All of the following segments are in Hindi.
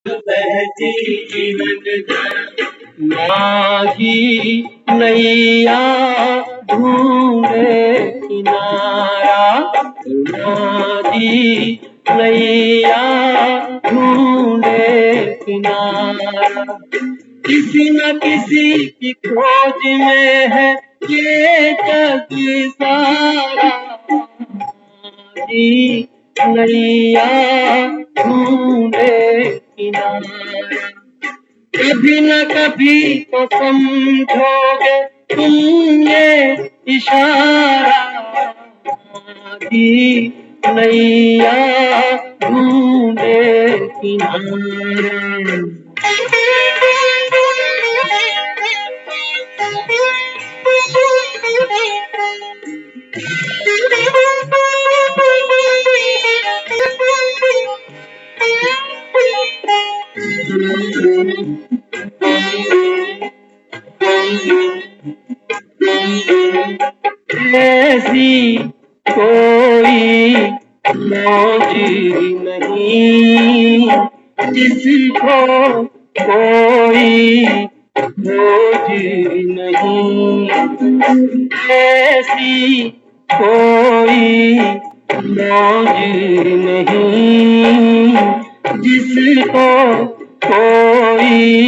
बहती माही नैया ढूंढे किनारा, माही नैया ढूंढे किनारा। किसी न किसी की खोज में है ये जग सारा, माही नैया ढूंढे किनारा। कभी न कभी तो समझोगे तुम ये इशारा, माही नैया ढूंढे किनारा। ऐसी कोई मौज नहीं जिसको कोई खोज नहीं, ऐसी कोई मौज नहीं जिसको कोई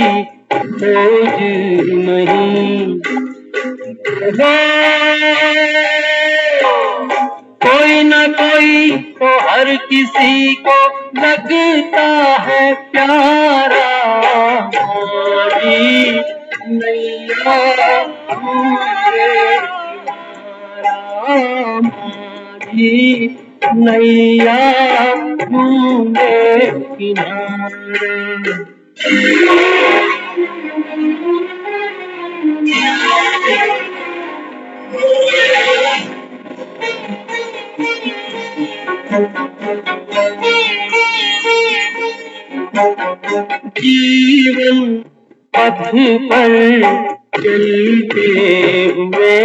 खोज नहीं। कोई न कोई तो हर किसी को लगता है प्यारा, माही नैया ढूंढे किनारा, माही नैया ढूंढे किनारा। जीवन पथ पर चलते हुए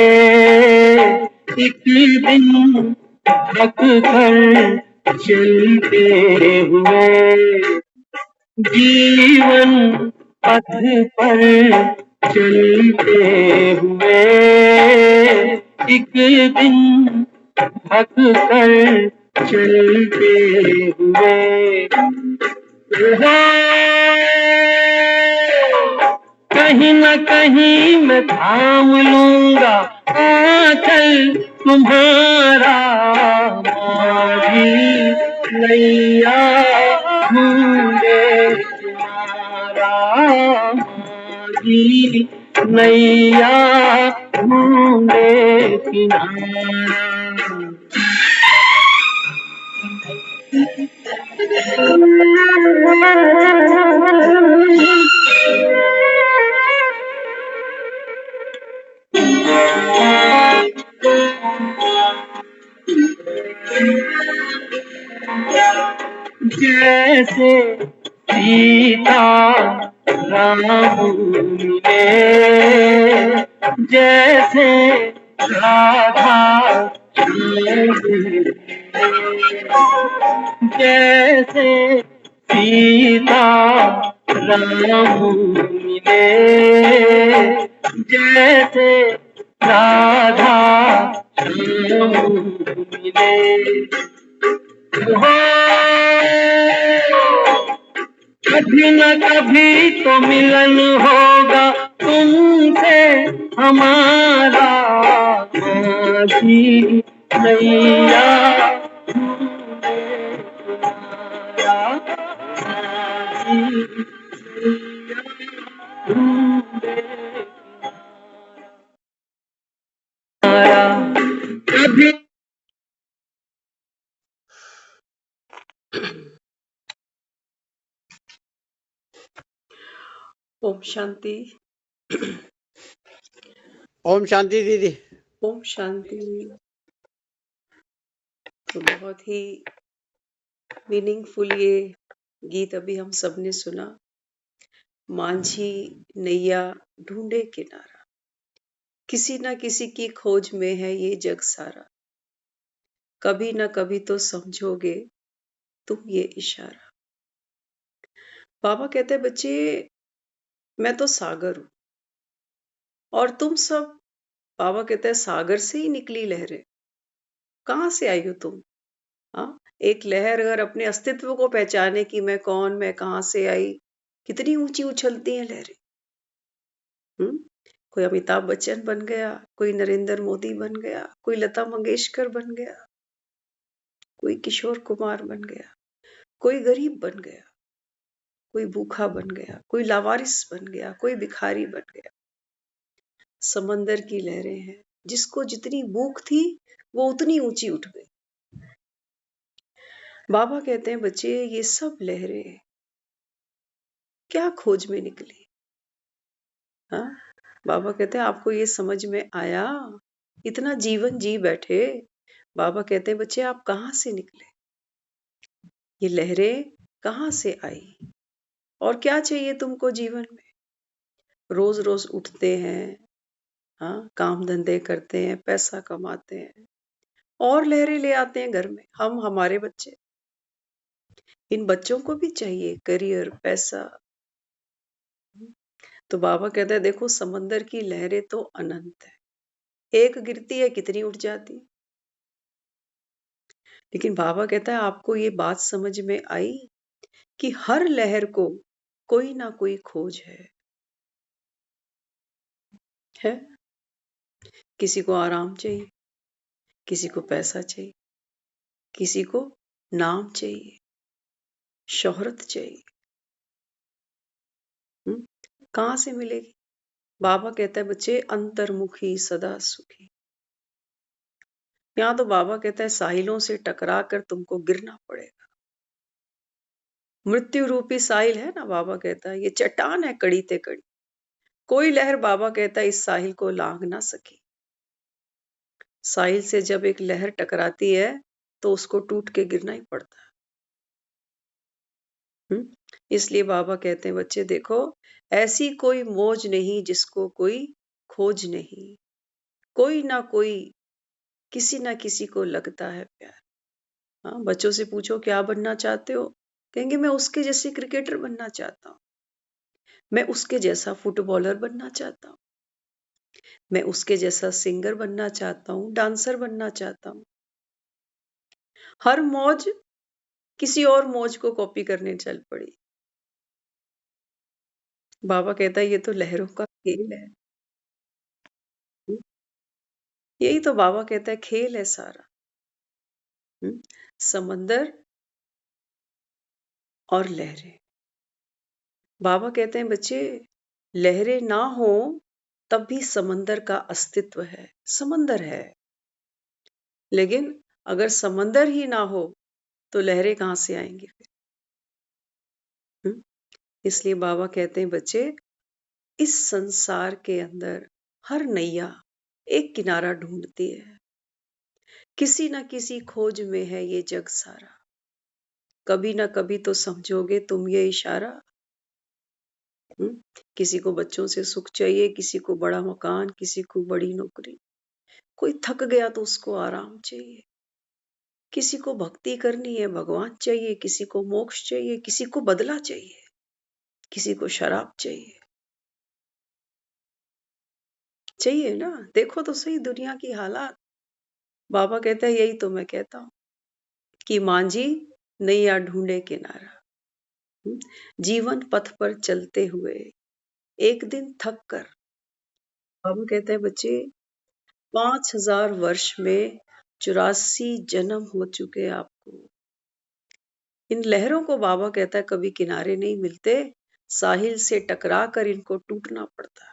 एक दिन थक कर चलते हुए, जीवन पथ पर चलते हुए एक दिन थक कर चलते हुए, कहीं न कहीं मैं थाम लूंगा आंचल तुम्हारा, माही नैया ढूंढे किनारा, माही नैया ढूंढे किनारा। जैसे सीता राम मिले, जैसे राधा श्याम मिले, जैसे सीता राम मिले, जैसे राधा श्याम मिले, कभी न कभी तो मिलन होगा तुमसे हमारा, माही नैया ढूंढे किनारा, माही नैया ढूंढे किनारा। कभी ओम शांति। ओम शांति दीदी। ओम शांति। तो बहुत ही मीनिंगफुल ये गीत अभी हम सबने सुना। मांझी नैया ढूंढे किनारा, किसी न किसी की खोज में है ये जग सारा, कभी न कभी तो समझोगे तुम ये इशारा। बाबा कहते हैं बच्चे, मैं तो सागर हूं और तुम सब, बाबा कहते हैं, सागर से ही निकली लहरें। कहाँ से आई हो तुम? हाँ, एक लहर अगर अपने अस्तित्व को पहचाने कि मैं कौन, मैं कहाँ से आई, कितनी ऊंची उछलती हैं लहरें। हम्म कोई अमिताभ बच्चन बन गया, कोई नरेंद्र मोदी बन गया, कोई लता मंगेशकर बन गया, कोई किशोर कुमार बन गया, कोई गरीब बन गया, कोई भूखा बन गया, कोई लावारिस बन गया, कोई भिखारी बन गया। समंदर की लहरें हैं, जिसको जितनी भूख थी वो उतनी ऊंची उठ गई। बाबा कहते हैं बच्चे, ये सब लहरें क्या खोज में निकली? हाँ, बाबा कहते हैं आपको ये समझ में आया? इतना जीवन जी बैठे, बाबा कहते हैं बच्चे आप कहाँ से निकले? ये लहरें कहाँ से आई? और क्या चाहिए तुमको जीवन में? रोज रोज उठते हैं, हाँ, काम धंधे करते हैं, पैसा कमाते हैं और लहरें ले आते हैं घर में, हम हमारे बच्चे। इन बच्चों को भी चाहिए करियर, पैसा। तो बाबा कहता है देखो, समंदर की लहरें तो अनंत है, एक गिरती है कितनी उठ जाती है। लेकिन बाबा कहता है आपको ये बात समझ में आई कि हर लहर को कोई ना कोई खोज है? किसी को आराम चाहिए, किसी को पैसा चाहिए, किसी को नाम चाहिए, शोहरत चाहिए। कहाँ से मिलेगी? बाबा कहता है बच्चे, अंतर्मुखी सदा सुखी। यहाँ तो बाबा कहता है साहिलों से टकरा कर तुमको गिरना पड़ेगा। मृत्यु रूपी साहिल है ना, बाबा कहता है ये चट्टान है कड़ी ते कड़ी, कोई लहर, बाबा कहता है, इस साहिल को लांघ ना सकी। साहिल से जब एक लहर टकराती है तो उसको टूट के गिरना ही पड़ता है। इसलिए बाबा कहते हैं बच्चे देखो, ऐसी कोई मौज नहीं जिसको कोई खोज नहीं। कोई ना कोई, किसी ना किसी को लगता है प्यार। हाँ, बच्चों से पूछो क्या बनना चाहते हो, कहेंगे मैं उसके जैसे क्रिकेटर बनना चाहता हूँ, मैं उसके जैसा फुटबॉलर बनना चाहता हूँ, मैं उसके जैसा सिंगर बनना चाहता हूँ, डांसर बनना चाहता हूँ। हर मौज किसी और मौज को कॉपी करने चल पड़ी। बाबा कहता है ये तो लहरों का खेल है। यही तो बाबा कहता है खेल है सारा। समंदर और लहरें। बाबा कहते हैं बच्चे, लहरें ना हो तब भी समंदर का अस्तित्व है, समंदर है। लेकिन अगर समंदर ही ना हो तो लहरें कहाँ से आएंगी फिर? इसलिए बाबा कहते हैं बच्चे, इस संसार के अंदर हर नैया एक किनारा ढूंढती है, किसी ना किसी खोज में है ये जग सारा। कभी ना कभी तो समझोगे तुम ये इशारा। किसी को बच्चों से सुख चाहिए, किसी को बड़ा मकान, किसी को बड़ी नौकरी, कोई थक गया तो उसको आराम चाहिए, किसी को भक्ति करनी है, भगवान चाहिए, किसी को मोक्ष चाहिए, किसी को बदला चाहिए, किसी को शराब चाहिए। चाहिए ना? देखो तो सही दुनिया की हालात। बाबा कहता है यही तो मैं कहता हूँ कि मांझी नैया ढूंढे किनारा। जीवन पथ पर चलते हुए एक दिन थक कर, बाबा कहते हैं बच्चे, 5000 वर्ष में 84 जन्म हो चुके आपको। इन लहरों को बाबा कहता है कभी किनारे नहीं मिलते, साहिल से टकरा कर इनको टूटना पड़ता है।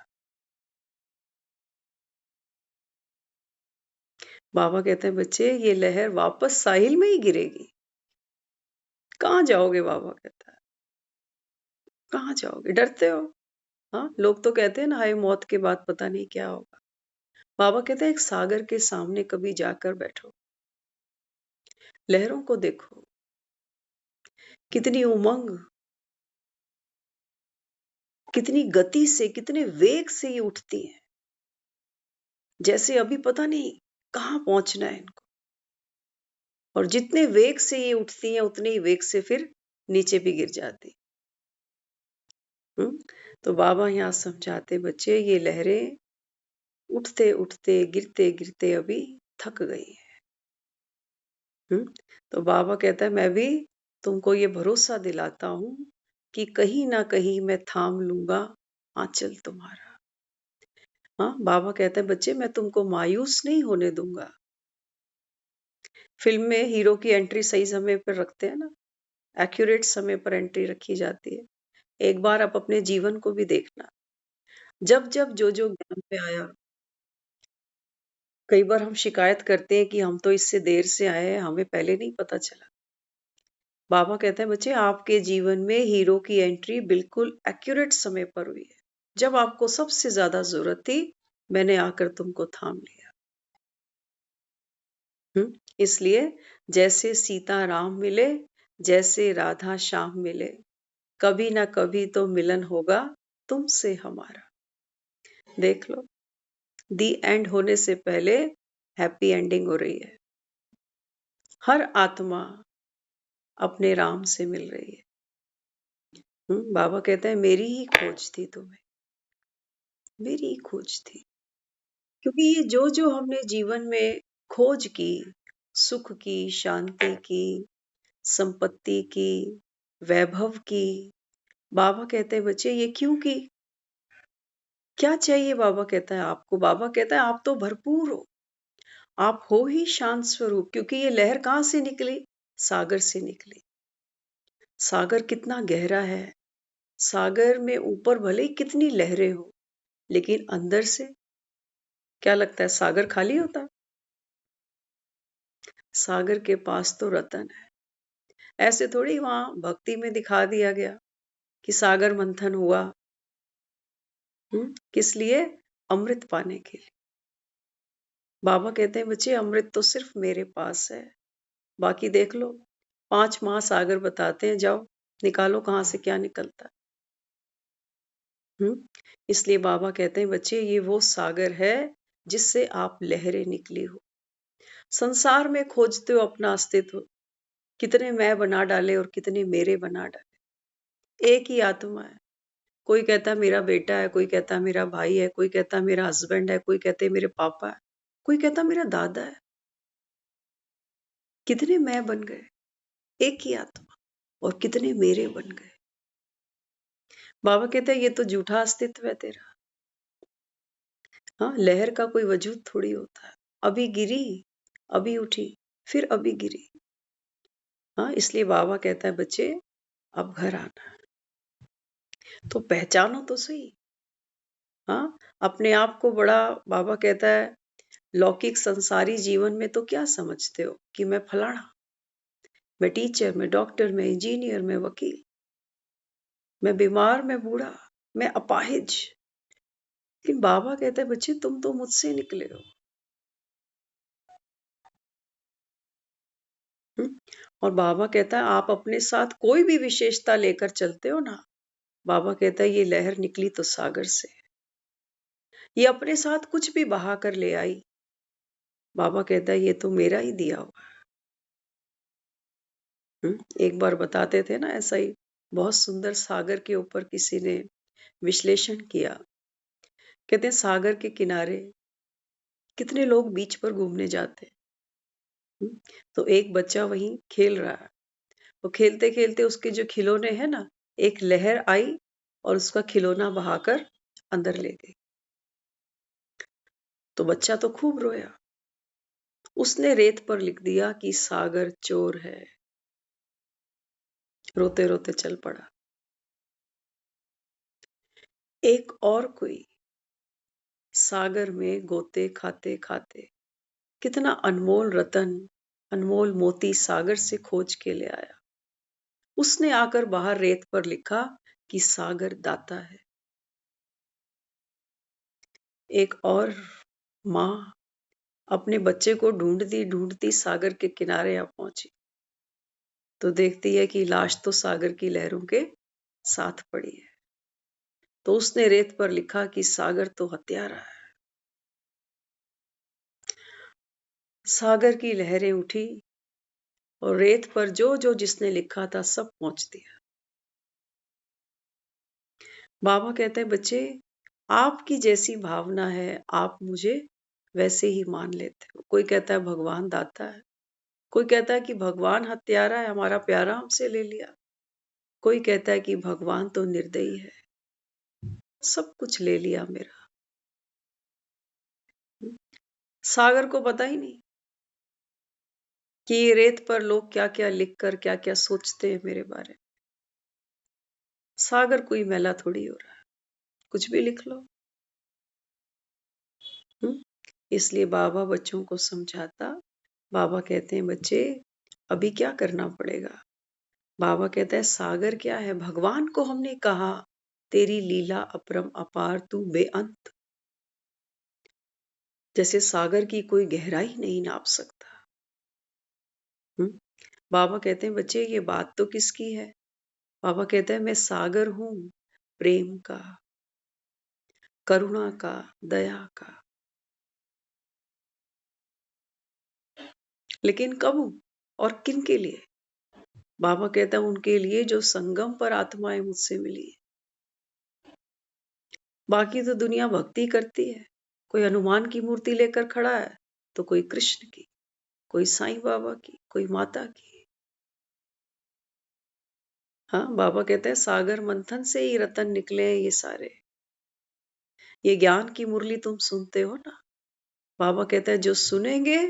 बाबा कहते हैं बच्चे, ये लहर वापस साहिल में ही गिरेगी। कहाँ जाओगे? बाबा कहता है कहाँ जाओगे? डरते हो? हाँ, लोग तो कहते हैं ना, हाय मौत के बाद पता नहीं क्या होगा। बाबा कहते हैं एक सागर के सामने कभी जाकर बैठो, लहरों को देखो, कितनी उमंग, कितनी गति से, कितने वेग से ये उठती हैं, जैसे अभी पता नहीं कहाँ पहुंचना है इनको। और जितने वेग से ये उठती हैं उतने ही वेग से फिर नीचे भी गिर जाती। तो बाबा यहाँ समझाते बच्चे ये लहरें उठते उठते गिरते गिरते अभी थक गई है। तो बाबा कहता है मैं भी तुमको ये भरोसा दिलाता हूँ कि कहीं ना कहीं मैं थाम लूंगा आंचल तुम्हारा। हाँ, बाबा कहता है बच्चे मैं तुमको मायूस नहीं होने दूंगा। फिल्म में हीरो की एंट्री सही समय पर रखते हैं ना, एक्यूरेट समय पर एंट्री रखी जाती है। एक बार आप अपने जीवन को भी देखना, जब जब जो जो ज्ञान में आया, कई बार हम शिकायत करते हैं कि हम तो इससे देर से आए हैं, हमें पहले नहीं पता चला। बाबा कहते हैं बच्चे आपके जीवन में हीरो की एंट्री बिल्कुल एक्यूरेट समय पर हुई है। जब आपको सबसे ज्यादा जरूरत थी, मैंने आकर तुमको थाम लिया। इसलिए जैसे सीता राम मिले, जैसे राधा श्याम मिले, कभी ना कभी तो मिलन होगा तुमसे हमारा। देख लो, दी एंड होने से पहले हैप्पी एंडिंग हो रही है। हर आत्मा अपने राम से मिल रही है। बाबा कहते हैं मेरी ही खोज थी तुम्हें, मेरी ही खोज थी। क्योंकि ये जो जो हमने जीवन में खोज की, सुख की, शांति की, संपत्ति की, वैभव की, बाबा कहते हैं बच्चे ये क्यों की? क्या चाहिए बाबा कहता है आपको? बाबा कहता है आप तो भरपूर हो, आप हो ही शांत स्वरूप। क्योंकि ये लहर कहां से निकली? सागर से निकली। सागर कितना गहरा है, सागर में ऊपर भले ही कितनी लहरें हो, लेकिन अंदर से क्या लगता है सागर खाली होता? सागर के पास तो रतन है। ऐसे थोड़ी वहां भक्ति में दिखा दिया गया कि सागर मंथन हुआ। किस लिए? अमृत पाने के लिए। बाबा कहते हैं बच्चे अमृत तो सिर्फ मेरे पास है, बाकी देख लो। 5 महासागर बताते हैं, जाओ निकालो कहां से क्या निकलता है। इसलिए बाबा कहते हैं बच्चे ये वो सागर है जिससे आप लहरें निकली हो। संसार में खोजते हो अपना अस्तित्व, कितने मैं बना डाले और कितने मेरे बना डाले। एक ही आत्मा है। कोई कहता है मेरा बेटा है, कोई कहता है मेरा भाई है, कोई कहता है मेरा हस्बैंड है, कोई कहते हैं मेरे पापा है, कोई कहता है मेरा दादा है। कितने मैं बन गए, एक ही आत्मा, और कितने मेरे बन गए। बाबा कहते हैं ये तो झूठा अस्तित्व है तेरा। हाँ, लहर का कोई वजूद थोड़ी होता है। अभी गिरी, अभी उठी, फिर अभी गिरी। हाँ, इसलिए बाबा कहता है बच्चे अब घर आना, तो पहचानो तो सही। हाँ, अपने आप को बड़ा, बाबा कहता है लौकिक संसारी जीवन में तो क्या समझते हो कि मैं फलाना, मैं टीचर, मैं डॉक्टर, मैं इंजीनियर, मैं वकील, मैं बीमार, मैं बूढ़ा, मैं अपाहिज। लेकिन बाबा कहता है बच्चे तुम तो मुझसे निकले हो। और बाबा कहता है आप अपने साथ कोई भी विशेषता लेकर चलते हो ना, बाबा कहता है ये लहर निकली तो सागर से, ये अपने साथ कुछ भी बहा कर ले आई, बाबा कहता है ये तो मेरा ही दिया हुआ है। एक बार बताते थे ना ऐसा ही, बहुत सुंदर सागर के ऊपर किसी ने विश्लेषण किया। कहते हैं सागर के किनारे कितने लोग बीच पर घूमने जाते हैं। तो एक बच्चा वहीं खेल रहा है, वो खेलते खेलते उसके जो खिलौने हैं ना, एक लहर आई और उसका खिलौना बहाकर अंदर ले गई। तो बच्चा तो खूब रोया, उसने रेत पर लिख दिया कि सागर चोर है, रोते रोते चल पड़ा। एक और कोई सागर में गोते खाते खाते कितना अनमोल रतन, अनमोल मोती सागर से खोज के ले आया। उसने आकर बाहर रेत पर लिखा कि सागर दाता है। एक और माँ अपने बच्चे को ढूंढती ढूंढती सागर के किनारे आ पहुंची, तो देखती है कि लाश तो सागर की लहरों के साथ पड़ी है। तो उसने रेत पर लिखा कि सागर तो हत्यारा है। सागर की लहरें उठी और रेत पर जो जो जिसने लिखा था सब पहुंच दिया। बाबा कहते हैं बच्चे, आपकी जैसी भावना है आप मुझे वैसे ही मान लेते हो। कोई कहता है भगवान दाता है, कोई कहता है कि भगवान हत्यारा है, हमारा प्यारा हमसे ले लिया। कोई कहता है कि भगवान तो निर्दयी है, सब कुछ ले लिया मेरा। सागर को पता ही नहीं कि ये रेत पर लोग क्या क्या लिख कर क्या क्या सोचते हैं मेरे बारे में। सागर कोई मैला थोड़ी हो रहा है, कुछ भी लिख लो। इसलिए बाबा बच्चों को समझाता। बाबा कहते हैं बच्चे अभी क्या करना पड़ेगा। बाबा कहता है सागर क्या है, भगवान को हमने कहा तेरी लीला अपरम अपार तू बेअंत। जैसे सागर की कोई गहराई नहीं नाप सकता। बाबा कहते हैं बच्चे ये बात तो किसकी है। बाबा कहता है मैं सागर हूं, प्रेम का, करुणा का, दया का। लेकिन कब हूं और किन के लिए। बाबा कहता है उनके लिए जो संगम पर आत्माएं मुझसे मिली है। बाकी तो दुनिया भक्ति करती है, कोई हनुमान की मूर्ति लेकर खड़ा है तो कोई कृष्ण की, कोई साईं बाबा की, कोई माता की। हाँ, बाबा कहते हैं सागर मंथन से ही रतन निकले हैं ये सारे। ये ज्ञान की मुरली तुम सुनते हो ना। बाबा कहता है जो सुनेंगे,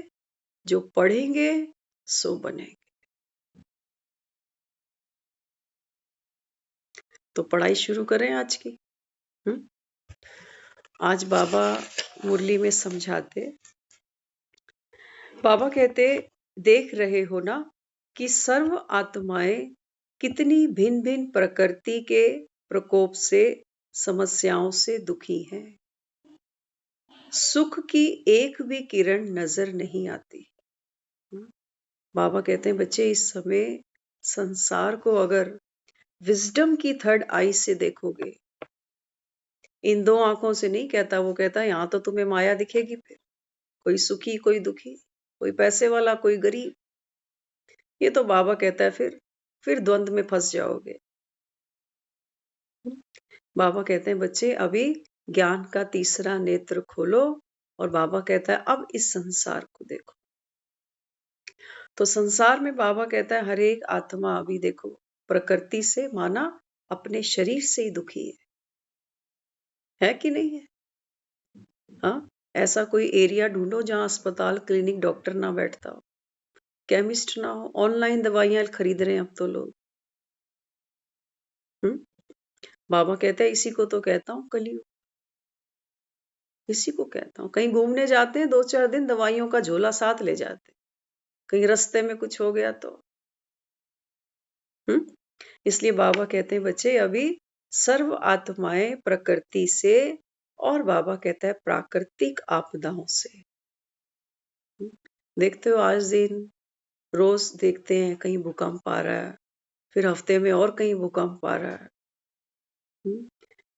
जो पढ़ेंगे, सो बनेंगे। तो पढ़ाई शुरू करें आज की। आज बाबा मुरली में समझाते। बाबा कहते देख रहे हो ना कि सर्व आत्माएं कितनी भिन्न भिन्न प्रकृति के प्रकोप से, समस्याओं से दुखी हैं। सुख की एक भी किरण नजर नहीं आती। बाबा कहते हैं बच्चे इस समय संसार को अगर विजडम की थर्ड आई से देखोगे, इन दो आंखों से नहीं कहता, वो कहता है यहां तो तुम्हें माया दिखेगी। फिर कोई सुखी कोई दुखी, कोई पैसे वाला कोई गरीब। ये तो बाबा कहता है फिर द्वंद में फंस जाओगे। बाबा कहते हैं बच्चे अभी ज्ञान का तीसरा नेत्र खोलो। और बाबा कहता है अब इस संसार को देखो। तो संसार में बाबा कहता है हर एक आत्मा अभी देखो प्रकृति से माना अपने शरीर से ही दुखी है कि नहीं है। हाँ, ऐसा कोई एरिया ढूंढो जहां अस्पताल क्लिनिक डॉक्टर ना बैठता हो, केमिस्ट ना हो, ऑनलाइन दवाइयां खरीद रहे हैं अब तो लोग। बाबा कहते हैं इसी को तो कहता हूँ कलयुग। इसी को कहता हूँ। कहीं घूमने जाते हैं 2-4 दिन दवाइयों का झोला साथ ले जाते, कहीं रास्ते में कुछ हो गया तो। इसलिए बाबा कहते हैं बच्चे अभी सर्व आत्माएं प्रकृति से, और बाबा कहता है प्राकृतिक आपदाओं से। देखते हो आज दिन रोज देखते हैं कहीं भूकंप आ रहा है, फिर हफ्ते में और कहीं भूकंप आ रहा है।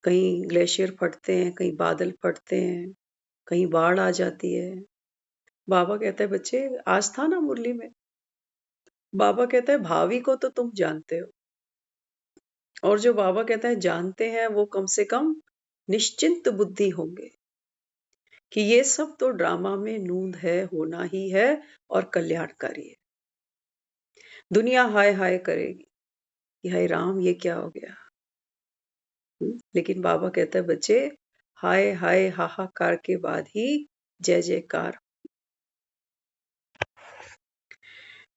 कहीं ग्लेशियर फटते हैं, कहीं बादल फटते हैं, कहीं बाढ़ आ जाती है। बाबा कहता है बच्चे आज था ना मुरली में, बाबा कहता है भावी को तो तुम जानते हो, और जो बाबा कहता है जानते हैं वो कम से कम निश्चिंत बुद्धि होंगे कि ये सब तो ड्रामा में नूंद है, होना ही है और कल्याणकारी है। दुनिया हाय हाय करेगी कि हाय राम ये क्या हो गया। लेकिन बाबा कहता है बच्चे हाय हाय हाहाकार के बाद ही जय जयकार।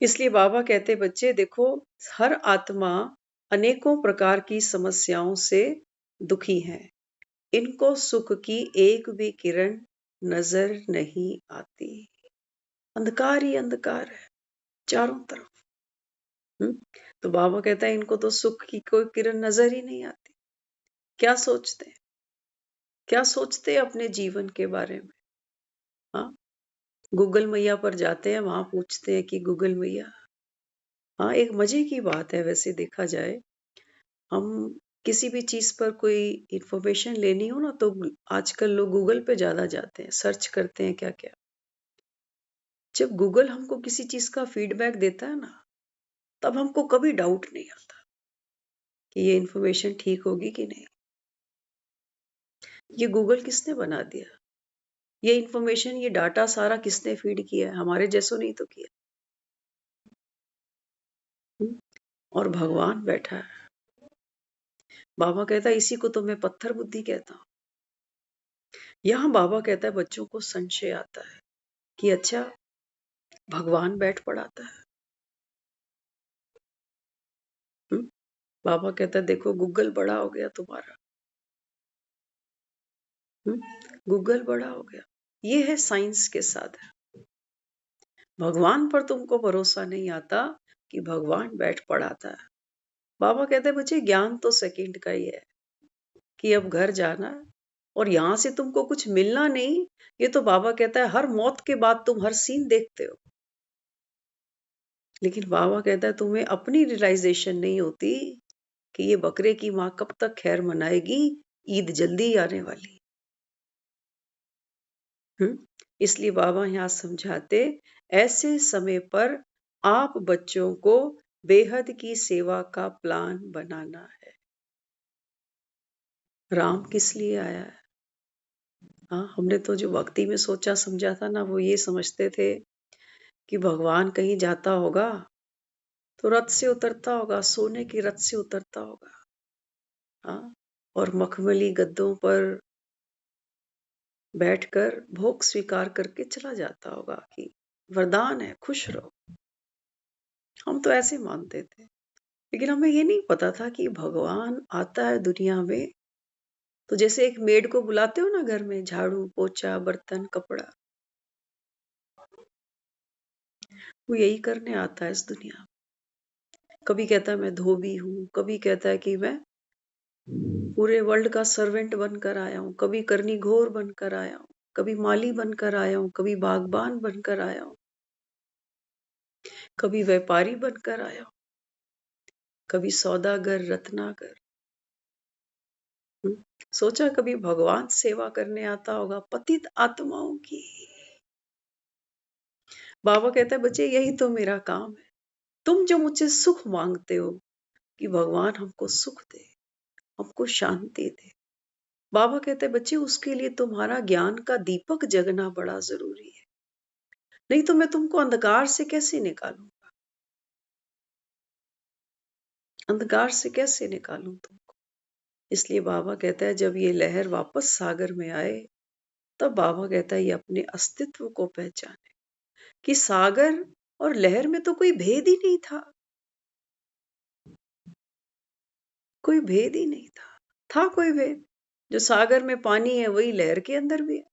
इसलिए बाबा कहते बच्चे देखो हर आत्मा अनेकों प्रकार की समस्याओं से दुखी है, इनको सुख की एक भी किरण नजर नहीं आती। अंधकार ही अंधकार है चारों तरफ। तो बाबा कहता है इनको तो सुख की कोई किरण नजर ही नहीं आती। क्या सोचते हैं, क्या सोचते हैं अपने जीवन के बारे में। हाँ, गूगल मैया पर जाते हैं, वहां पूछते हैं कि गूगल मैया। हाँ, एक मजे की बात है वैसे देखा जाए, हम किसी भी चीज पर कोई इंफॉर्मेशन लेनी हो ना तो आजकल लोग गूगल पे ज्यादा जाते हैं, सर्च करते हैं क्या क्या। जब गूगल हमको किसी चीज का फीडबैक देता है ना, तब हमको कभी डाउट नहीं आता कि ये इंफॉर्मेशन ठीक होगी कि नहीं। ये गूगल किसने बना दिया? ये इंफॉर्मेशन, ये डाटा सारा किसने फीड किया है? हमारे जैसों नहीं तो किया। और भगवान बैठा है। बाबा कहता है इसी को तो मैं पत्थर बुद्धि कहता हूँ। यहाँ बाबा कहता है बच्चों को संशय आता है कि अच्छा भगवान बैठ पड़ाता है। बाबा कहता है देखो गूगल बड़ा हो गया तुम्हारा। गूगल बड़ा हो गया। ये है साइंस के साधन। भगवान पर तुमको भरोसा नहीं आता कि भगवान बैठ पड़ाता है। बाबा कहते हैं बच्चे ज्ञान तो सेकंड का ही है कि अब घर जाना है और यहां से तुमको कुछ मिलना नहीं। ये तो बाबा कहता है हर मौत के बाद तुम हर सीन देखते हो। लेकिन बाबा कहता है तुम्हें अपनी रियलाइजेशन नहीं होती कि ये बकरे की माँ कब तक खैर मनाएगी, ईद जल्दी आने वाली। इसलिए बाबा यहाँ समझाते ऐसे समय पर आप बच्चों को बेहद की सेवा का प्लान बनाना है। राम किस लिए आया है? हाँ, हमने तो जो भक्ति में सोचा समझा था ना, वो ये समझते थे कि भगवान कहीं जाता होगा तो रथ से उतरता होगा, सोने की रथ से उतरता होगा। हाँ, और मखमली गद्दों पर बैठकर भोग स्वीकार करके चला जाता होगा कि वरदान है, खुश रहो। हम तो ऐसे मानते थे, लेकिन हमें ये नहीं पता था कि भगवान आता है दुनिया में तो जैसे एक मेड को बुलाते हो ना घर में, झाड़ू पोछा बर्तन कपड़ा, वो यही करने आता है इस दुनिया में। कभी कहता है मैं धोबी हूँ, कभी कहता है कि मैं पूरे वर्ल्ड का सर्वेंट बनकर आया हूँ, कभी करनी घोर बनकर आया हूँ, कभी माली बनकर आया हूँ, कभी बागबान बनकर आया हूँ, कभी व्यापारी बनकर आया हूँ, कभी सौदागर रत्नाकर। सोचा कभी भगवान सेवा करने आता होगा पतित आत्माओं की। बाबा कहता है बच्चे यही तो मेरा काम है। तुम जो मुझसे सुख मांगते हो कि भगवान हमको सुख दे, हमको शांति दे, बाबा कहते हैं बच्चे उसके लिए तुम्हारा ज्ञान का दीपक जगना बड़ा जरूरी है। नहीं तो मैं तुमको अंधकार से कैसे निकालूंगा? अंधकार से कैसे निकालूं तुमको? इसलिए बाबा कहता है जब ये लहर वापस सागर में आए तब बाबा कहता है ये अपने अस्तित्व को पहचाने कि सागर और लहर में तो कोई भेद ही नहीं था। कोई भेद ही नहीं था कोई भेद? जो सागर में पानी है वही लहर के अंदर भी है।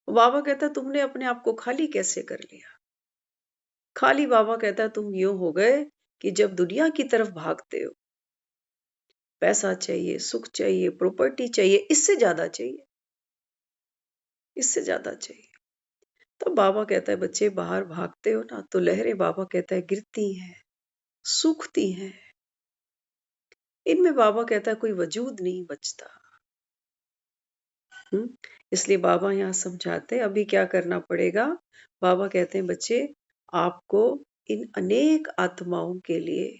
बाबा कहता है तुमने अपने आप को खाली कैसे कर लिया? खाली बाबा कहता है तुम यूं हो गए कि जब दुनिया की तरफ भागते हो, पैसा चाहिए, सुख चाहिए, प्रॉपर्टी चाहिए, इससे ज्यादा चाहिए, इससे ज्यादा चाहिए। तो बाबा कहता है बच्चे बाहर भागते हो ना तो लहरें बाबा कहता है गिरती हैं, सूखती हैं। इनमें बाबा कहता है कोई वजूद नहीं बचता। इसलिए बाबा यहाँ समझाते हैं अभी क्या करना पड़ेगा। बाबा कहते हैं बच्चे आपको इन अनेक आत्माओं के लिए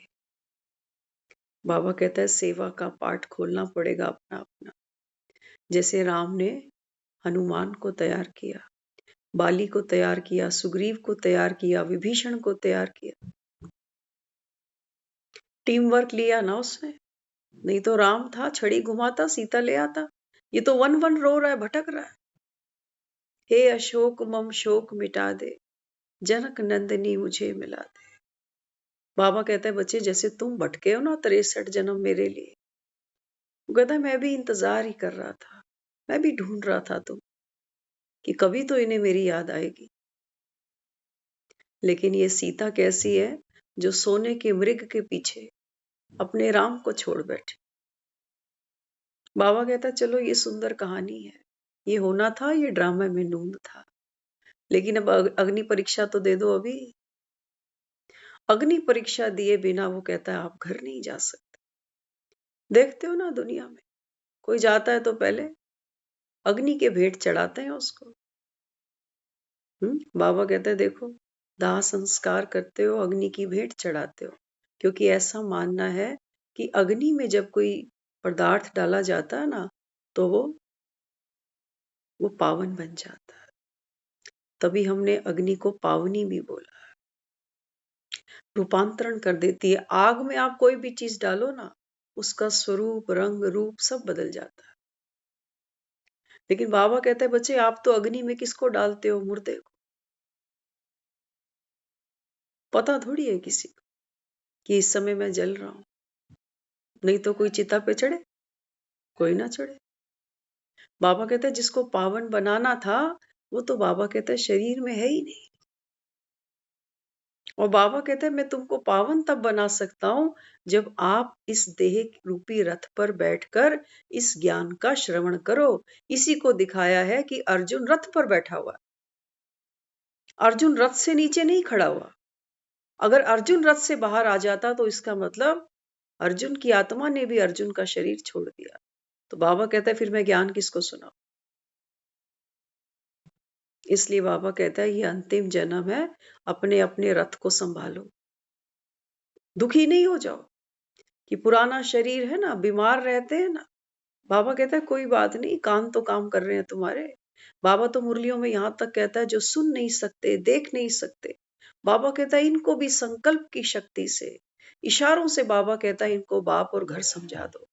बाबा कहता है सेवा का पाठ खोलना पड़ेगा अपना अपना। जैसे राम ने हनुमान को तैयार किया, बाली को तैयार किया, सुग्रीव को तैयार किया, विभीषण को तैयार किया। टीम वर्क लिया ना उसने। नहीं तो राम था छड़ी घुमाता सीता ले आता। ये तो वन वन रो रहा है, भटक रहा है। हे अशोक मम शोक मिटा दे, जनक नंदनी मुझे मिला दे। बाबा कहता है बच्चे जैसे तुम भटके हो ना 63 जन्म मेरे लिए। वो कहता है मैं भी इंतजार ही कर रहा था, मैं भी ढूंढ रहा था तुम कि कभी तो इन्हें मेरी याद आएगी। लेकिन ये सीता कैसी है जो सोने के मृग के पीछे अपने राम को छोड़ बैठे। बाबा कहता चलो ये सुंदर कहानी है, ये होना था, ये ड्रामा में नूंद था, लेकिन अब अग्नि परीक्षा तो दे दो। अभी अग्नि परीक्षा दिए बिना वो कहता है आप घर नहीं जा सकते। देखते हो ना दुनिया में कोई जाता है तो पहले अग्नि के भेंट चढ़ाते हैं उसको। बाबा कहते हैं देखो दाह संस्कार करते हो, अग्नि की भेंट चढ़ाते हो, क्योंकि ऐसा मानना है कि अग्नि में जब कोई पदार्थ डाला जाता है ना तो वो वो पावन बन जाता है। तभी हमने अग्नि को पावनी भी बोला। रूपांतरण कर देती है। आग में आप कोई भी चीज डालो ना, उसका स्वरूप, रंग, रूप सब बदल जाता है। लेकिन बाबा कहते हैं बच्चे आप तो अग्नि में किसको डालते हो? मुर्दे को। पता थोड़ी है किसी को कि इस समय मैं जल रहा हूं। नहीं तो कोई चिता पे चढ़े, कोई ना चढ़े। बाबा कहते हैं जिसको पावन बनाना था वो तो बाबा कहते हैं शरीर में है ही नहीं। और बाबा कहते हैं मैं तुमको पावन तब बना सकता हूं जब आप इस देह रूपी रथ पर बैठकर इस ज्ञान का श्रवण करो। इसी को दिखाया है कि अर्जुन रथ पर बैठा हुआ। अर्जुन रथ से नीचे नहीं खड़ा हुआ। अगर अर्जुन रथ से बाहर आ जाता तो इसका मतलब अर्जुन की आत्मा ने भी अर्जुन का शरीर छोड़ दिया। तो बाबा कहता है फिर मैं ज्ञान किसको सुनाऊं? इसलिए बाबा कहता है ये अंतिम जन्म है, अपने अपने रथ को संभालो। दुखी नहीं हो जाओ कि पुराना शरीर है ना, बीमार रहते हैं ना। बाबा कहता है कोई बात नहीं, कान तो काम कर रहे हैं तुम्हारे। बाबा तो मुरलियों में यहां तक कहता है जो सुन नहीं सकते, देख नहीं सकते, बाबा कहता है इनको भी संकल्प की शक्ति से, इशारों से बाबा कहता है इनको बाप और घर समझा दो।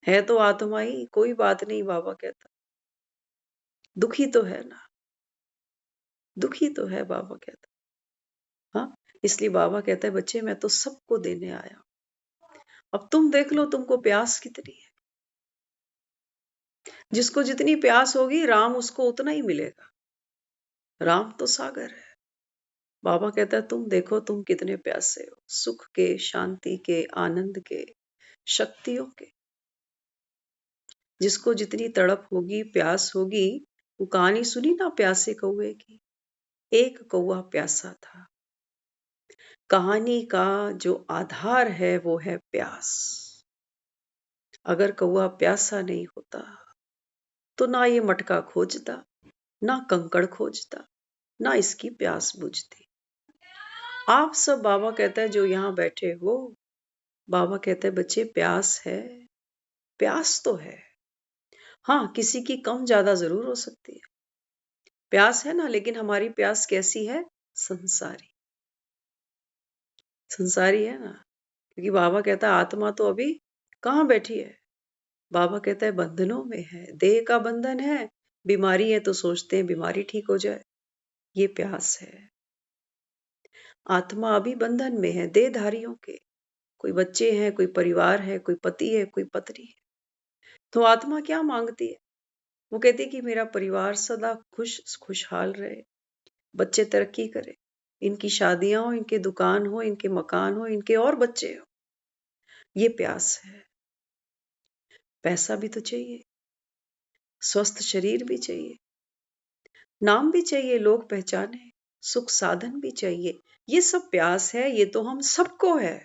है तो आत्मा ही, कोई बात नहीं। बाबा कहता दुखी तो है ना, दुखी तो है। बाबा कहता हाँ। इसलिए बाबा कहता है बच्चे मैं तो सबको देने आया। अब तुम देख लो तुमको प्यास कितनी है। जिसको जितनी प्यास होगी राम उसको उतना ही मिलेगा। राम तो सागर है। बाबा कहता है तुम देखो तुम कितने प्यासे हो, सुख के, शांति के, आनंद के, शक्तियों के। जिसको जितनी तड़प होगी, प्यास होगी। वो कहानी सुनी ना प्यासे कौवे की? एक कौवा प्यासा था। कहानी का जो आधार है वो है प्यास। अगर कौवा प्यासा नहीं होता तो ना ये मटका खोजता, ना कंकड़ खोजता, ना इसकी प्यास बुझती। आप सब बाबा कहता है जो यहाँ बैठे हो, बाबा कहते हैं बच्चे प्यास है, प्यास तो है। हाँ, किसी की कम ज्यादा जरूर हो सकती है, प्यास है ना। लेकिन हमारी प्यास कैसी है? संसारी, संसारी है ना। क्योंकि बाबा कहता है आत्मा तो अभी कहाँ बैठी है? बाबा कहता है बंधनों में है, देह का बंधन है। बीमारी है तो सोचते हैं बीमारी ठीक हो जाए, ये प्यास है। आत्मा अभी बंधन में है, देहधारियों के। कोई बच्चे हैं, कोई परिवार है, कोई पति है, कोई पत्नी है। तो आत्मा क्या मांगती है? वो कहती है कि मेरा परिवार सदा खुशहाल रहे, बच्चे तरक्की करें, इनकी शादियां हो, इनके दुकान हो, इनके मकान हो, इनके और बच्चे हो। ये प्यास है। पैसा भी तो चाहिए, स्वस्थ शरीर भी चाहिए, नाम भी चाहिए, लोग पहचाने, सुख साधन भी चाहिए। ये सब प्यास है। ये तो हम सबको है।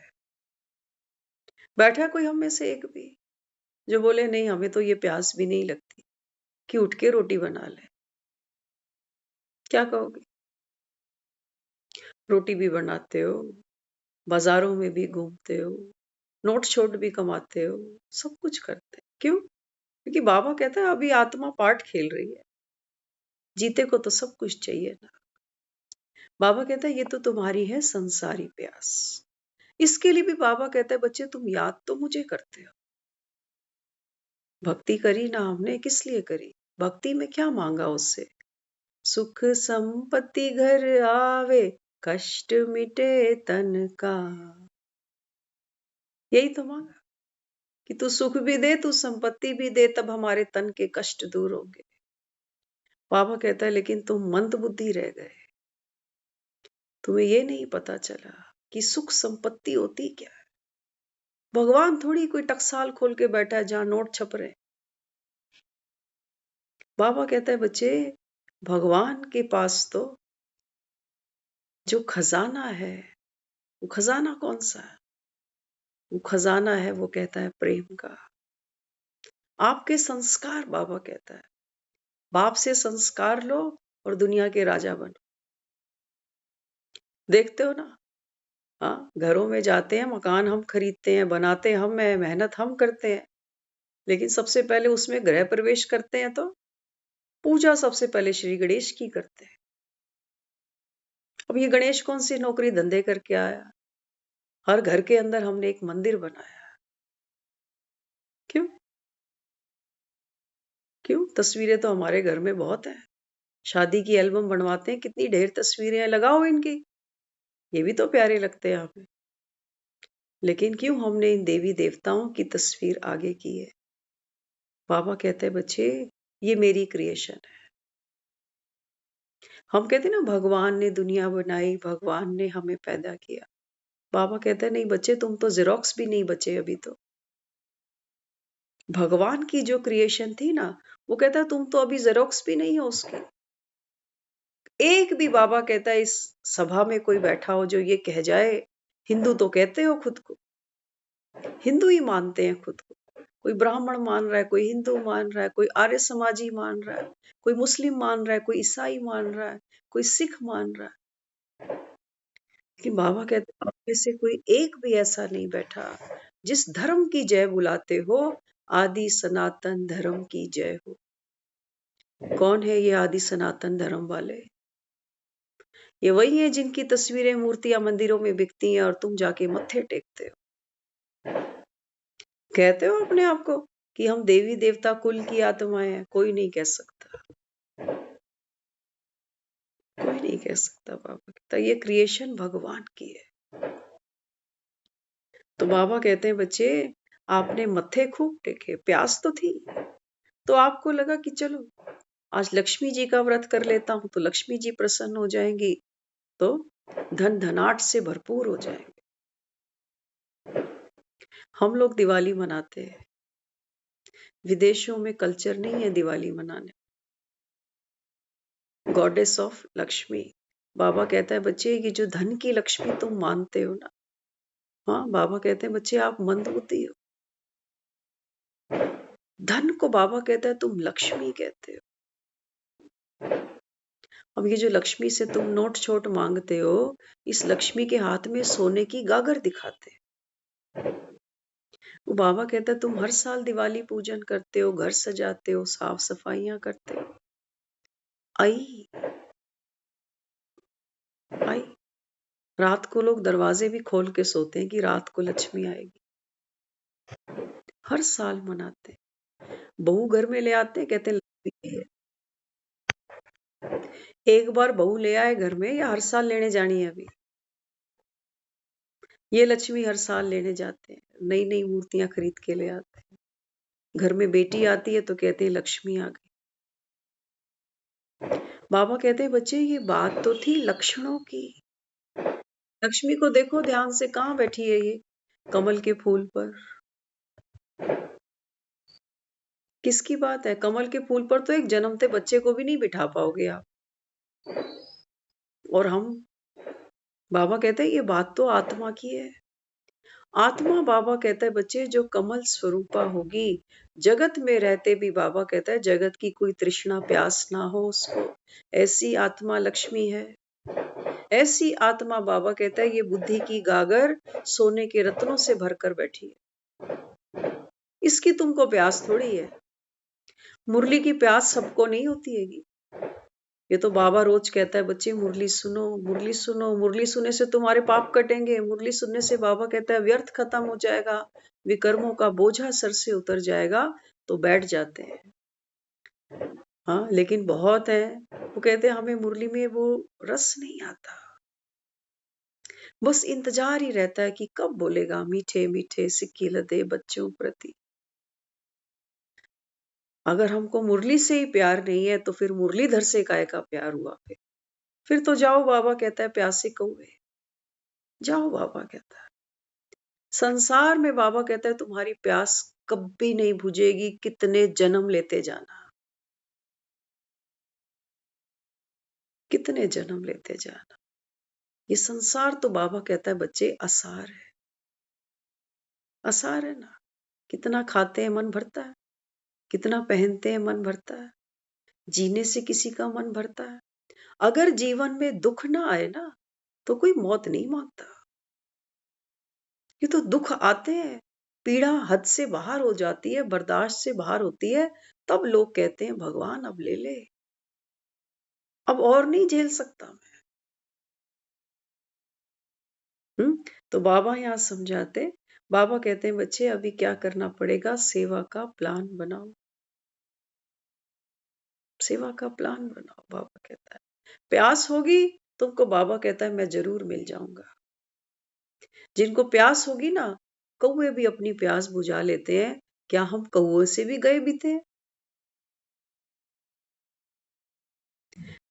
बैठा कोई हम में से एक भी जो बोले नहीं हमें तो ये प्यास भी नहीं लगती कि उठ के रोटी बना ले? क्या कहोगे? रोटी भी बनाते हो, बाजारों में भी घूमते हो, नोट छोट भी कमाते हो, सब कुछ करते हैं। क्यों? क्योंकि बाबा कहता है अभी आत्मा पाठ खेल रही है, जीते को तो सब कुछ चाहिए ना। बाबा कहता है ये तो तुम्हारी है संसारी प्यास। इसके लिए भी बाबा कहता है बच्चे तुम याद तो मुझे करते हो। भक्ति करी ना हमने, किस लिए करी? भक्ति में क्या मांगा उससे? सुख संपत्ति घर आवे, कष्ट मिटे तन का। यही तो मांगा कि तू सुख भी दे, तू संपत्ति भी दे, तब हमारे तन के कष्ट दूर होंगे। बाबा कहता है लेकिन तुम मंद बुद्धि रह गए, तुम्हें ये नहीं पता चला कि सुख संपत्ति होती क्या है। भगवान थोड़ी कोई टकसाल खोल के बैठा है जहां नोट छप रहे। बाबा कहता है बच्चे भगवान के पास तो जो खजाना है, वो खजाना कौन सा है? वो खजाना है, वो कहता है प्रेम का। आपके संस्कार, बाबा कहता है बाप से संस्कार लो और दुनिया के राजा बनो। देखते हो ना, हाँ, घरों में जाते हैं, मकान हम खरीदते हैं, बनाते हम हैं, मेहनत हम करते हैं। लेकिन सबसे पहले उसमें गृह प्रवेश करते हैं तो पूजा सबसे पहले श्री गणेश की करते हैं। अब ये गणेश कौन सी नौकरी धंधे करके आया? हर घर के अंदर हमने एक मंदिर बनाया। क्यों? क्यों? तस्वीरें तो हमारे घर में बहुत है। शादी की एल्बम बनवाते हैं, कितनी ढेर तस्वीरें हैं, लगाओ इनकी, ये भी तो प्यारे लगते हैं हमें। लेकिन क्यों हमने इन देवी देवताओं की तस्वीर आगे की है? बाबा कहते हैं बच्चे ये मेरी क्रिएशन है। हम कहते हैं ना भगवान ने दुनिया बनाई, भगवान ने हमें पैदा किया। बाबा कहते हैं नहीं बच्चे, तुम तो जेरोक्स भी नहीं बचे अभी तो। भगवान की जो क्रिएशन थी ना, वो कहता है तुम तो अभी जेरोक्स भी नहीं हो उसकी। एक भी बाबा कहता है इस सभा में कोई बैठा हो जो ये कह जाए हिंदू तो कहते हो खुद को, हिंदू ही मानते हैं खुद को। कोई ब्राह्मण मान रहा है, कोई हिंदू मान रहा है, कोई आर्य समाजी मान रहा है, कोई मुस्लिम मान रहा है, कोई ईसाई मान रहा है, कोई सिख मान रहा है। लेकिन बाबा कहते हैं आप में से कोई एक भी ऐसा नहीं बैठा जिस धर्म की जय बुलाते हो, आदि सनातन धर्म की जय हो। कौन है ये आदि सनातन धर्म वाले? ये वही है जिनकी तस्वीरें मूर्तियां मंदिरों में बिकती हैं और तुम जाके मत्थे टेकते हो। कहते हो अपने आप को कि हम देवी देवता कुल की आत्माएं हैं। कोई नहीं कह सकता, कोई नहीं कह सकता। बाबा कहता ये क्रिएशन भगवान की है। तो बाबा कहते हैं बच्चे आपने मत्थे खूब टेके, प्यास तो थी, तो आपको लगा कि चलो आज लक्ष्मी जी का व्रत कर लेता हूं तो लक्ष्मी जी प्रसन्न हो जाएंगी, तो धन धनाट से भरपूर हो जाएंगे। हम लोग दिवाली मनाते हैं, विदेशों में कल्चर नहीं है दिवाली मनाने। Goddess of Lakshmi. बाबा कहता है बच्चे कि जो धन की लक्ष्मी तुम मानते हो ना, हाँ बाबा कहते हैं बच्चे आप मंदबुद्धि हो। धन को बाबा कहता है तुम लक्ष्मी कहते हो। अब ये जो लक्ष्मी से तुम नोट छोट मांगते हो, इस लक्ष्मी के हाथ में सोने की गागर दिखाते हैं। वो बाबा कहता है तुम हर साल दिवाली पूजन करते हो, घर सजाते हो, साफ सफाइयां करते हो। आई आई रात को लोग दरवाजे भी खोल के सोते हैं कि रात को लक्ष्मी आएगी। हर साल मनाते हैं। बहू घर में ले आते हैं, कहते हैं लक्ष्मी है। एक बार बहू ले आए घर में या हर साल लेने जानी है? अभी ये लक्ष्मी हर साल लेने जाते हैं, नई नई मूर्तियां खरीद के ले आते हैं। घर में बेटी आती है तो कहते हैं लक्ष्मी आ गई। बाबा कहते हैं बच्चे ये बात तो थी लक्षणों की। लक्ष्मी को देखो ध्यान से, कहाँ बैठी है ये? कमल के फूल पर। किसकी बात है? कमल के फूल पर तो एक जन्मते बच्चे को भी नहीं बिठा पाओगे आप। और हम, बाबा कहते हैं ये बात तो आत्मा की है। आत्मा बाबा कहता है बच्चे जो कमल स्वरूपा होगी, जगत में रहते भी बाबा कहता है जगत की कोई तृष्णा प्यास ना हो उसको, ऐसी आत्मा लक्ष्मी है। ऐसी आत्मा बाबा कहता है ये बुद्धि की गागर सोने के रत्नों से भरकर बैठी है, इसकी तुमको प्यास थोड़ी है। मुरली की प्यास सबको नहीं होती है। ये तो बाबा रोज कहता है बच्चे मुरली सुनो, मुरली सुनो, मुरली सुनने से तुम्हारे पाप कटेंगे, मुरली सुनने से बाबा कहता है व्यर्थ खत्म हो जाएगा, विकर्मों का बोझा सर से उतर जाएगा। तो बैठ जाते हैं। हाँ लेकिन बहुत है वो कहते हैं हमें मुरली में वो रस नहीं आता, बस इंतजार ही रहता है कि कब बोलेगा मीठे मीठे सिक्की लदे बच्चों प्रति। अगर हमको मुरली से ही प्यार नहीं है तो फिर मुरलीधर से काय का प्यार हुआ? फिर तो जाओ, बाबा कहता है प्यासे कौवे जाओ। बाबा कहता है संसार में, बाबा कहता है तुम्हारी प्यास कभी नहीं बुझेगी, कितने जन्म लेते जाना, कितने जन्म लेते जाना। ये संसार तो बाबा कहता है बच्चे असार है, असार है ना। कितना खाते हैं मन भरता है, कितना पहनते हैं मन भरता है, जीने से किसी का मन भरता है। अगर जीवन में दुख ना आए ना तो कोई मौत नहीं मांगता। ये तो दुख आते हैं पीड़ा हद से बाहर हो जाती है, बर्दाश्त से बाहर होती है, तब लोग कहते हैं भगवान अब ले ले, अब और नहीं झेल सकता मैं। तो बाबा यहाँ समझाते, बाबा कहते हैं बच्चे अभी क्या करना पड़ेगा, सेवा का प्लान बनाओ, सेवा का प्लान बनाओ। बाबा कहता है प्यास होगी तुमको, बाबा कहता है मैं जरूर मिल जाऊंगा। जिनको प्यास होगी ना, कौवे भी अपनी प्यास बुझा लेते हैं, क्या हम कौवे से भी गए बीते हैं?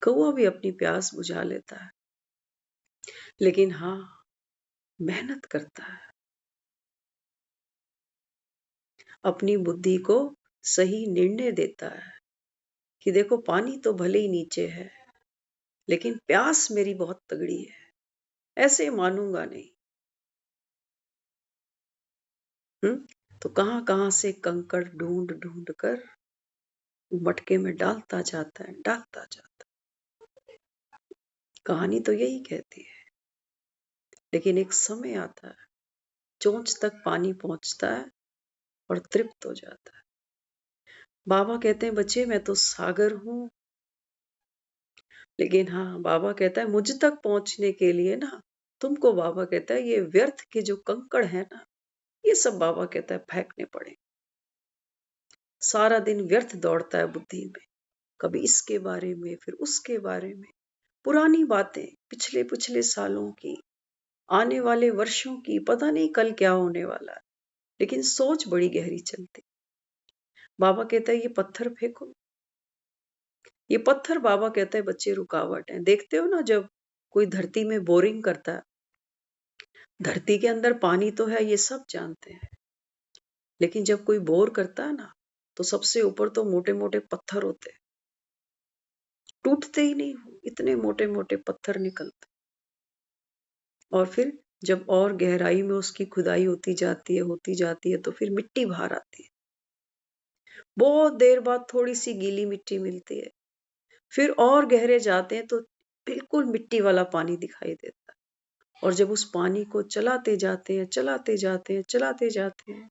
कौवा भी अपनी प्यास बुझा लेता है, लेकिन हाँ मेहनत करता है, अपनी बुद्धि को सही निर्णय देता है कि देखो पानी तो भले ही नीचे है, लेकिन प्यास मेरी बहुत तगड़ी है, ऐसे मानूंगा नहीं। तो कहां कहां से कंकड़ ढूंढ ढूंढ कर मटके में डालता जाता है, डालता जाता है। कहानी तो यही कहती है, लेकिन एक समय आता है, चोंच तक पानी पहुंचता है और तृप्त हो जाता है। बाबा कहते हैं बच्चे मैं तो सागर हूं, लेकिन हाँ बाबा कहता है मुझ तक पहुंचने के लिए ना तुमको, बाबा कहता है ये व्यर्थ के जो कंकड़ है ना, ये सब बाबा कहता है फेंकने पड़े। सारा दिन व्यर्थ दौड़ता है बुद्धि में, कभी इसके बारे में फिर उसके बारे में, पुरानी बातें पिछले पिछले सालों की, आने वाले वर्षों की, पता नहीं कल क्या होने वाला है, लेकिन सोच बड़ी गहरी चलती। बाबा कहता है ये पत्थर फेंको, ये पत्थर बाबा कहता है बच्चे रुकावट है। देखते हो ना जब कोई धरती में बोरिंग करता है, धरती के अंदर पानी तो है ये सब जानते हैं, लेकिन जब कोई बोर करता है ना, तो सबसे ऊपर तो मोटे मोटे पत्थर होते हैं, टूटते ही नहीं, इतने मोटे मोटे पत्थर निकलते। और फिर जब और गहराई में उसकी खुदाई होती जाती है, होती जाती है, तो फिर मिट्टी बाहर आती है। बहुत देर बाद थोड़ी सी गीली मिट्टी मिलती है, फिर और गहरे जाते हैं तो बिल्कुल मिट्टी वाला पानी दिखाई देता है। और जब उस पानी को चलाते जाते हैं, चलाते जाते हैं, चलाते जाते हैं,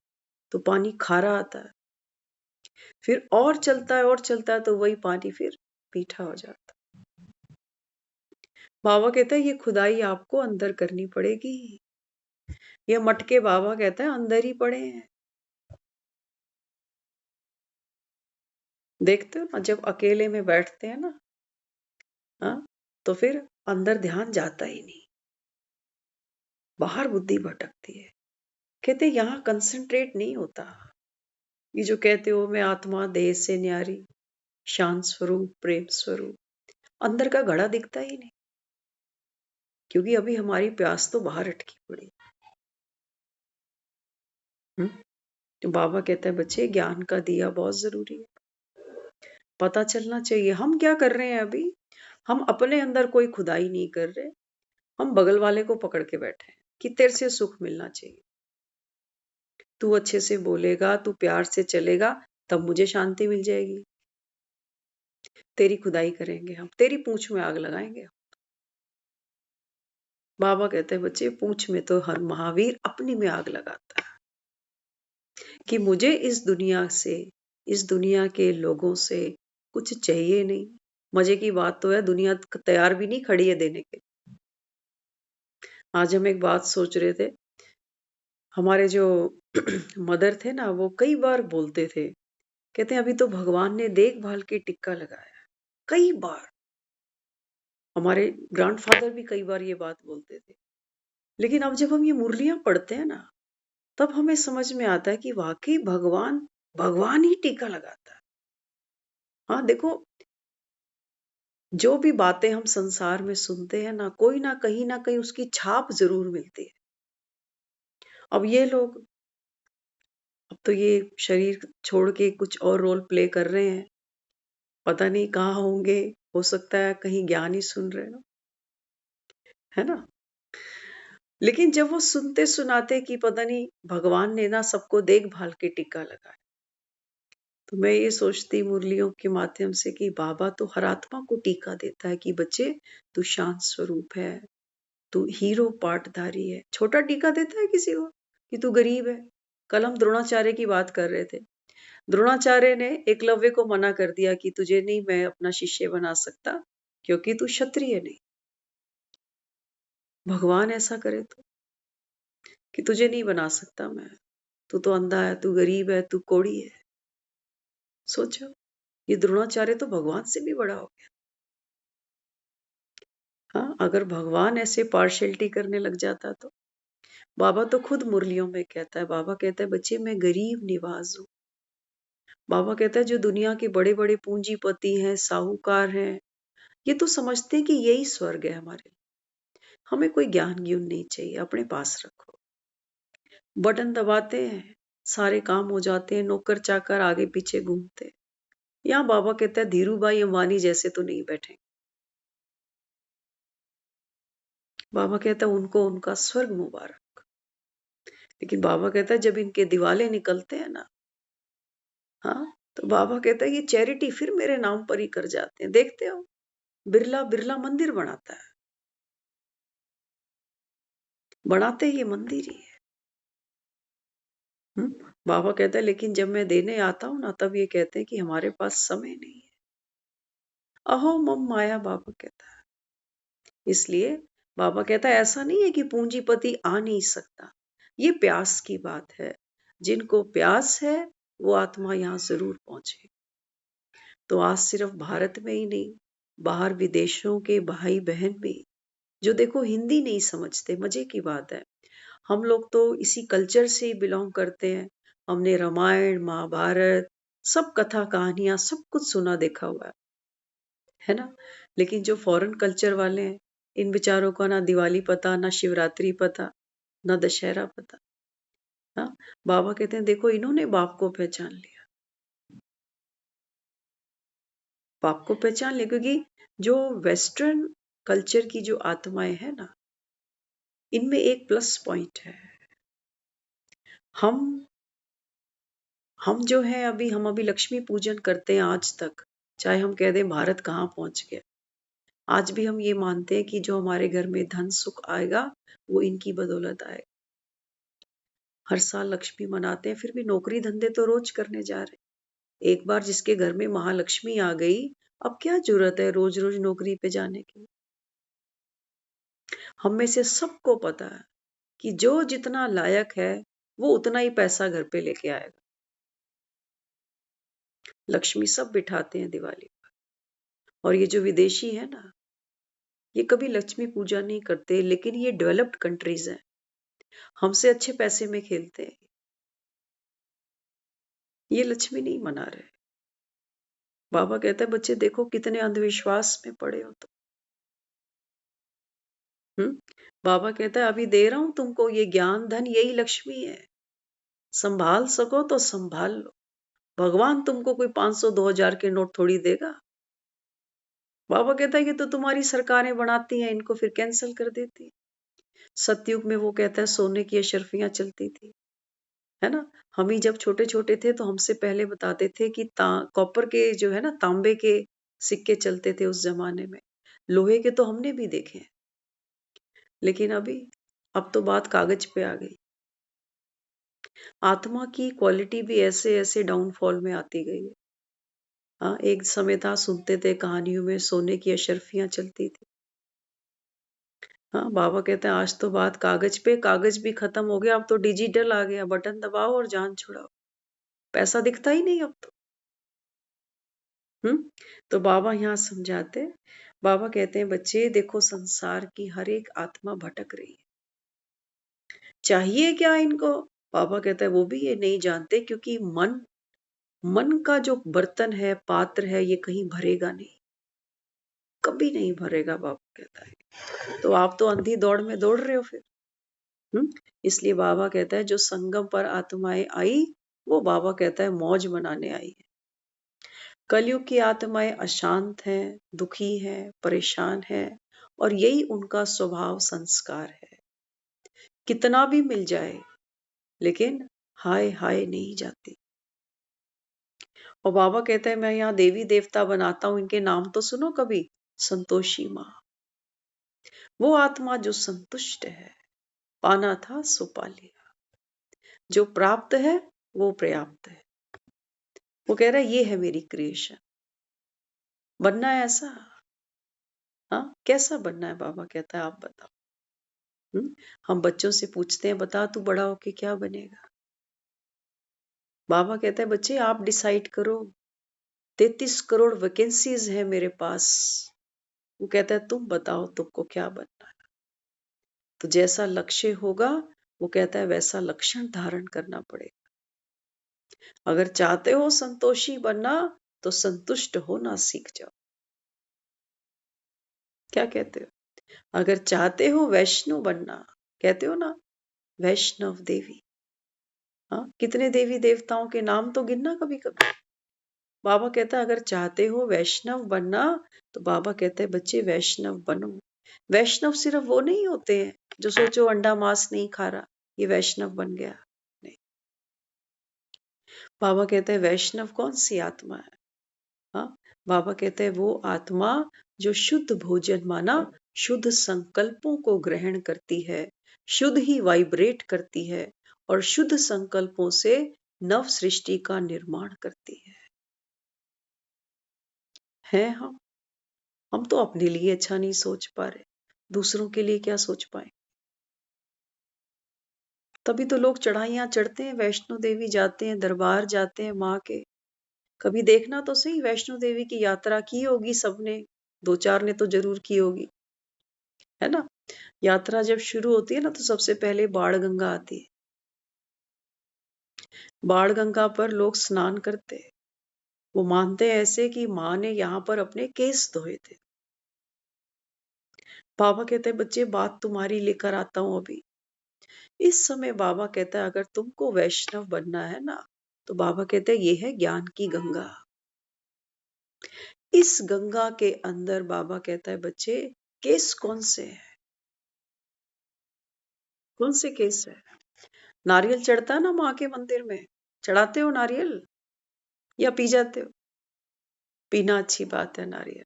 तो पानी खारा आता है, फिर और चलता है और चलता है, तो वही पानी फिर मीठा हो जाता है। बाबा कहता है ये खुदाई आपको अंदर करनी पड़ेगी, ये मटके बाबा कहता है अंदर ही पड़े हैं। देखते हो ना जब अकेले में बैठते हैं ना, हाँ, तो फिर अंदर ध्यान जाता ही नहीं, बाहर बुद्धि भटकती है। कहते यहाँ कंसंट्रेट नहीं होता। ये जो कहते हो मैं आत्मा देह से न्यारी, शांत स्वरूप प्रेम स्वरूप, अंदर का घड़ा दिखता ही नहीं, क्योंकि अभी हमारी प्यास तो बाहर अटकी पड़ी। तो बाबा कहता है बच्चे ज्ञान का दिया बहुत जरूरी है, पता चलना चाहिए हम क्या कर रहे हैं। अभी हम अपने अंदर कोई खुदाई नहीं कर रहे, हम बगल वाले को पकड़ के बैठे हैं कि तेरे से सुख मिलना चाहिए, तू अच्छे से बोलेगा, तू प्यार से चलेगा, तब मुझे शांति मिल जाएगी। तेरी खुदाई करेंगे हम, तेरी पूंछ में आग लगाएंगे। बाबा कहते हैं बच्चे पूंछ में तो हर महावीर अपनी में आग लगाता है कि मुझे इस दुनिया से, इस दुनिया के लोगों से कुछ चाहिए नहीं। मजे की बात तो है दुनिया तैयार भी नहीं खड़ी है देने के। आज हम एक बात सोच रहे थे, हमारे जो मदर थे ना, वो कई बार बोलते थे, कहते हैं अभी तो भगवान ने देखभाल के टिक्का लगाया। कई बार हमारे ग्रैंडफादर भी कई बार ये बात बोलते थे, लेकिन अब जब हम ये मुरलियां पढ़ते हैं ना, तब हमें समझ में आता है कि वाकई भगवान, भगवान ही टीका लगाता है। हाँ देखो, जो भी बातें हम संसार में सुनते हैं ना कहीं उसकी छाप जरूर मिलती है। अब ये लोग, अब तो ये शरीर छोड़ के कुछ और रोल प्ले कर रहे हैं, पता नहीं कहाँ होंगे, हो सकता है कहीं ज्ञान ही सुन रहे हो, है ना। लेकिन जब वो सुनते सुनाते कि पता नहीं भगवान ने ना सबको देखभाल के टीका लगाया, तो मैं ये सोचती मुरलियों के माध्यम से कि बाबा तो हर आत्मा को टीका देता है कि बच्चे तू शांत स्वरूप है, तू हीरो पाठधारी है। छोटा टीका देता है किसी को कि तू गरीब है, कल हम द्रोणाचार्य की बात कर रहे थे। द्रोणाचार्य ने एकलव्य को मना कर दिया कि तुझे नहीं मैं अपना शिष्य बना सकता क्योंकि तू क्षत्रिय नहीं। भगवान ऐसा करे तो कि तुझे नहीं बना सकता मैं, तू तो अंधा है, तू गरीब है, तू कोढ़ी है। सोचो, ये द्रोणाचार्य तो भगवान से भी बड़ा हो गया। हाँ, अगर भगवान ऐसे पार्शियलिटी करने लग जाता तो। बाबा तो खुद मुरलियों में कहता है, बाबा कहता है बच्चे मैं गरीब निवाज हूँ। बाबा कहता है जो दुनिया के बड़े बड़े पूंजीपति हैं, साहूकार हैं, ये तो समझते हैं कि यही स्वर्ग है हमारे। हमें कोई ज्ञान ज्ञान नहीं चाहिए, अपने पास रखो। बटन दबाते हैं, सारे काम हो जाते हैं, नौकर चाकर आगे पीछे घूमते हैं। यहाँ बाबा कहता है धीरू भाई अंबानी जैसे तो नहीं बैठे। बाबा कहता है उनको उनका स्वर्ग मुबारक। लेकिन बाबा कहता है जब इनके दिवाले निकलते हैं ना, हाँ, तो बाबा कहता है ये चैरिटी फिर मेरे नाम पर ही कर जाते हैं। देखते हो, बिरला बिरला मंदिर बनाता है, बनाते ये मंदिर ही है। बाबा कहता है लेकिन जब मैं देने आता हूं ना, तब ये कहते हैं कि हमारे पास समय नहीं है। अहो मम माया, बाबा कहता है। इसलिए बाबा कहता है ऐसा नहीं है कि पूंजीपति आ नहीं सकता, ये प्यास की बात है। जिनको प्यास है वो आत्मा यहाँ जरूर पहुंचे। तो आज सिर्फ भारत में ही नहीं, बाहर विदेशों के भाई बहन भी जो देखो हिंदी नहीं समझते, मजे की बात है। हम लोग तो इसी कल्चर से ही बिलोंग करते हैं। हमने रामायण महाभारत सब कथा कहानियां सब कुछ सुना देखा हुआ है ना। लेकिन जो फॉरेन कल्चर वाले हैं, इन बेचारों को ना दिवाली पता, ना शिवरात्रि पता, ना दशहरा पता। हाँ, बाबा कहते हैं देखो इन्होंने बाप को पहचान लिया, बाप को पहचान लिया। क्योंकि जो वेस्टर्न कल्चर की जो आत्माएं है ना, इनमें एक प्लस पॉइंट है। हम जो है अभी हम अभी लक्ष्मी पूजन करते हैं आज तक, चाहे हम कह दें भारत कहाँ पहुंच गया, आज भी हम ये मानते हैं कि जो हमारे घर में धन सुख आएगा वो इनकी बदौलत आएगा। हर साल लक्ष्मी मनाते हैं, फिर भी नौकरी धंधे तो रोज करने जा रहे हैं। एक बार जिसके घर में महालक्ष्मी आ गई, अब क्या जरूरत है रोज रोज नौकरी पे जाने की। हम में से सबको पता है कि जो जितना लायक है वो उतना ही पैसा घर पे लेके आएगा। लक्ष्मी सब बिठाते हैं दिवाली पर। और ये जो विदेशी है ना, ये कभी लक्ष्मी पूजा नहीं करते, लेकिन ये डेवलप्ड कंट्रीज हैं, हमसे अच्छे पैसे में खेलते हैं। ये लक्ष्मी नहीं मना रहे। बाबा कहता है बच्चे देखो कितने अंधविश्वास में पड़े हो तुम। बाबा कहता है अभी दे रहा हूं तुमको ये ज्ञान धन, यही लक्ष्मी है। संभाल सको तो संभाल लो। भगवान तुमको कोई 500 2000 के नोट थोड़ी देगा। बाबा कहता है कि तो तुम्हारी सरकारें बनाती हैं, इनको फिर कैंसिल कर देती है। सतयुग में वो कहता है सोने की अशर्फियां चलती थी, है ना। हम ही जब छोटे छोटे थे तो हमसे पहले बताते थे कि कॉपर के जो है ना, तांबे के सिक्के चलते थे उस जमाने में। लोहे के तो हमने भी देखे हैं, लेकिन अब तो बात कागज पे आ गई। आत्मा की क्वालिटी भी ऐसे ऐसे डाउनफॉल में आती गई है। हाँ, एक समय था सुनते थे कहानियों में सोने की अशर्फियां चलती थी। हाँ, बाबा कहते हैं आज तो बात कागज पे, कागज भी खत्म हो गया, अब तो डिजिटल आ गया, बटन दबाओ और जान छुड़ाओ। पैसा दिखता ही नहीं अब तो। तो बाबा यहाँ समझाते, बाबा कहते हैं बच्चे देखो संसार की हर एक आत्मा भटक रही है, चाहिए क्या इनको। बाबा कहता है वो भी ये नहीं जानते, क्योंकि मन का जो बर्तन है, पात्र है, ये कहीं भरेगा नहीं, कभी नहीं भरेगा। बाबा कहता है तो आप तो अंधी दौड़ में दौड़ रहे हो फिर। इसलिए बाबा कहता है जो संगम पर आत्माएं आई, वो बाबा कहता है मौज मनाने आई है। कलयुग की आत्माएं अशांत हैं, दुखी हैं, परेशान हैं, और यही उनका स्वभाव संस्कार है। कितना भी मिल जाए लेकिन हाय हाय नहीं जाती। और बाबा कहता है मैं यहाँ देवी देवता बनाता हूं, इनके नाम तो सुनो कभी। संतोषी माँ, वो आत्मा जो संतुष्ट है, पाना था सो पा लिया। जो प्राप्त है वो पर्याप्त है। वो कह रहा है ये है मेरी क्रिएशन। बनना है ऐसा? हाँ, कैसा बनना है? बाबा कहता है आप बताओ। हम बच्चों से पूछते हैं बता तू बड़ा होके क्या बनेगा? बाबा कहता है बच्चे आप डिसाइड करो। 33 करोड़ वैकेंसीज है मेरे पास। वो कहता है तुम बताओ तुमको क्या बनना है। तो जैसा लक्ष्य होगा वो कहता है वैसा लक्षण धारण करना पड़ेगा। अगर चाहते हो संतोषी बनना तो संतुष्ट होना सीख जाओ। क्या कहते हो? अगर चाहते हो वैष्णव बनना, कहते हो ना वैष्णव देवी। हाँ, कितने देवी देवताओं के नाम तो गिनना कभी कभी। बाबा कहता है अगर चाहते हो वैष्णव बनना तो बाबा कहते हैं बच्चे वैष्णव बनो। वैष्णव सिर्फ वो नहीं होते हैं जो सोचो अंडा मांस नहीं खा रहा ये वैष्णव बन गया। नहीं, बाबा कहते हैं वैष्णव कौन सी आत्मा है? हाँ, बाबा कहते हैं वो आत्मा जो शुद्ध भोजन माना शुद्ध संकल्पों को ग्रहण करती है, शुद्ध ही वाइब्रेट करती है और शुद्ध संकल्पों से नव सृष्टि का निर्माण करती है हम तो अपने लिए अच्छा नहीं सोच पा रहे, दूसरों के लिए क्या सोच पाए? तभी तो लोग चढ़ाइयां चढ़ते हैं, वैष्णो देवी जाते हैं, दरबार जाते हैं माँ के। कभी देखना तो सही, वैष्णो देवी की यात्रा की होगी सबने, 2-4 ने तो जरूर की होगी, है ना? यात्रा जब शुरू होती है ना तो सबसे पहले बाण गंगा आती है। बाण गंगा पर लोग स्नान करते हैं। वो मानते हैं ऐसे कि माँ ने यहाँ पर अपने केस धोए थे। बाबा कहते हैं बच्चे बात तुम्हारी लेकर आता हूं अभी। इस समय बाबा कहता है अगर तुमको वैष्णव बनना है ना तो बाबा कहते हैं ये है ज्ञान की गंगा। इस गंगा के अंदर बाबा कहता है बच्चे केस कौन से है? कौन से केस है? नारियल चढ़ता है ना माँ के मंदिर में, चढ़ाते हो नारियल या पी जाते हो? पीना अच्छी बात है नारियल।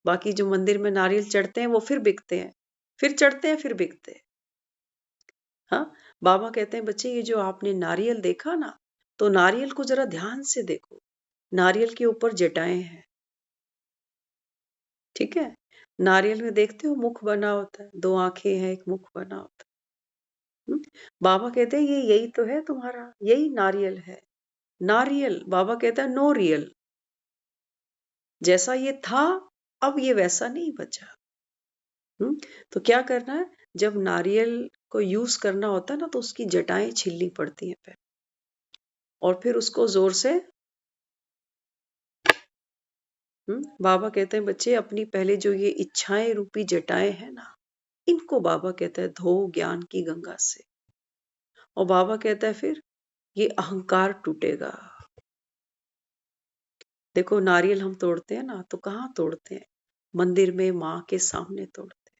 बाकी जो मंदिर में नारियल चढ़ते हैं वो फिर बिकते हैं, फिर चढ़ते हैं, फिर बिकते हैं। हाँ, बाबा कहते हैं बच्चे ये जो आपने नारियल देखा ना तो नारियल को जरा ध्यान से देखो। नारियल के ऊपर जटाएं हैं, ठीक है? नारियल में देखते हो मुख बना होता है, 2 आंखें हैं, एक मुख बना होता है। बाबा कहते हैं ये यही तो है तुम्हारा, यही नारियल है। नारियल बाबा कहता है नो रियल। जैसा ये था अब ये वैसा नहीं बचा। तो क्या करना है? जब नारियल को यूज करना होता है ना तो उसकी जटाएं छिलनी पड़ती हैं पहले और फिर उसको जोर से बाबा कहते हैं बच्चे अपनी पहले जो ये इच्छाएं रूपी जटाएं हैं ना इनको बाबा कहता है धो ज्ञान की गंगा से। और बाबा कहता है फिर ये अहंकार टूटेगा। देखो नारियल हम तोड़ते हैं ना तो कहाँ तोड़ते हैं? मंदिर में माँ के सामने तोड़ते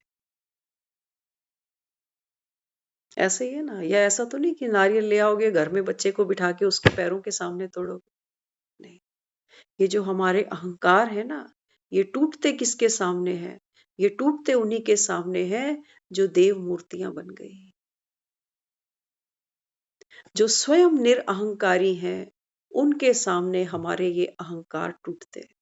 हैं। ऐसे ही है ना? या ऐसा तो नहीं कि नारियल ले आओगे घर में बच्चे को बिठा के उसके पैरों के सामने तोड़ोगे? नहीं, ये जो हमारे अहंकार है ना ये टूटते किसके सामने है? ये टूटते उन्हीं के सामने है जो देव मूर्तियां बन गई, जो स्वयं निरअहंकारी हैं उनके सामने हमारे ये अहंकार टूटते हैं।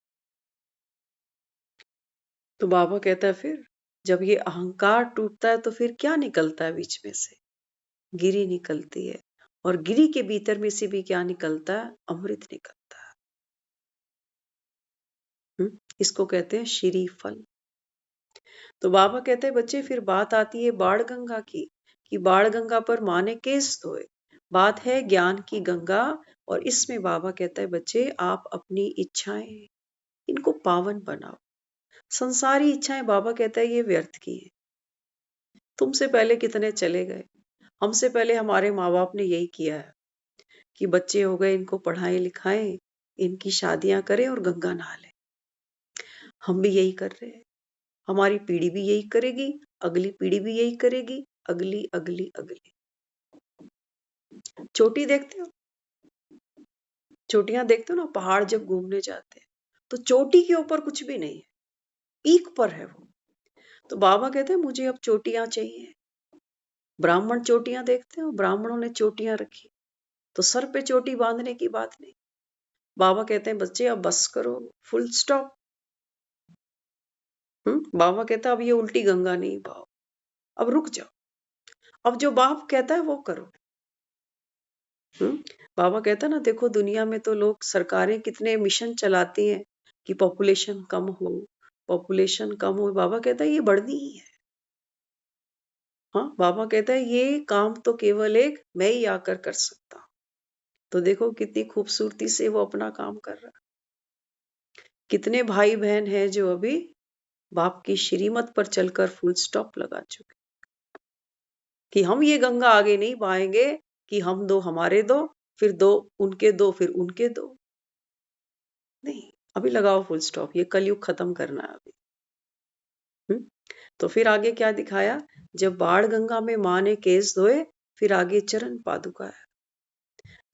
तो बाबा कहता है फिर जब ये अहंकार टूटता है तो फिर क्या निकलता है बीच में से? गिरी निकलती है और गिरी के भीतर में से भी क्या निकलता है? अमृत निकलता है। इसको कहते हैं श्री फल। तो बाबा कहते हैं बच्चे फिर बात आती है बाण गंगा की कि बाण गंगा पर माँ ने केस धोए। बात है ज्ञान की गंगा और इसमें बाबा कहता है बच्चे आप अपनी इच्छाएं इनको पावन बनाओ। संसारी इच्छाएं बाबा कहता है ये व्यर्थ की है। तुमसे पहले कितने चले गए, हमसे पहले हमारे माँ बाप ने यही किया है कि बच्चे हो गए इनको पढ़ाएं लिखाएं, इनकी शादियां करें और गंगा नहा लें। हम भी यही कर रहे हैं, हमारी पीढ़ी भी यही करेगी, अगली पीढ़ी भी यही करेगी, अगली अगली अगली। चोटी देखते हो, चोटियां देखते हो ना, पहाड़ जब घूमने जाते हैं तो चोटी के ऊपर कुछ भी नहीं है, पीक पर है वो। तो बाबा कहते हैं मुझे अब चोटियां चाहिए। ब्राह्मण चोटियां देखते हो, ब्राह्मणों ने चोटियां रखी। तो सर पे चोटी बांधने की बात नहीं। बाबा कहते हैं बच्चे अब बस करो, फुल स्टॉप। बाबा कहता है अब ये उल्टी गंगा नहीं बहाओ, अब रुक जाओ, अब जो बाप कहता है वो करो। बाबा कहता है ना, देखो दुनिया में तो लोग, सरकारें कितने मिशन चलाती हैं कि पॉपुलेशन कम हो, पॉपुलेशन कम हो। बाबा कहता है ये बढ़नी ही है। हाँ, बाबा कहता है ये काम तो केवल एक मैं ही आकर कर सकता हूं। तो देखो कितनी खूबसूरती से वो अपना काम कर रहा है। कितने भाई बहन हैं जो अभी बाप की श्रीमत पर चलकर फुल स्टॉप लगा चुके कि हम ये गंगा आगे नहीं बहाएंगे कि हम दो हमारे दो, फिर दो उनके दो, फिर उनके दो। नहीं, अभी लगाओ फुल स्टॉप, ये कलयुग खत्म करना है अभी। तो फिर आगे क्या दिखाया, जब बाढ़ गंगा में माँ ने केस धोए, फिर आगे चरण पादुका है।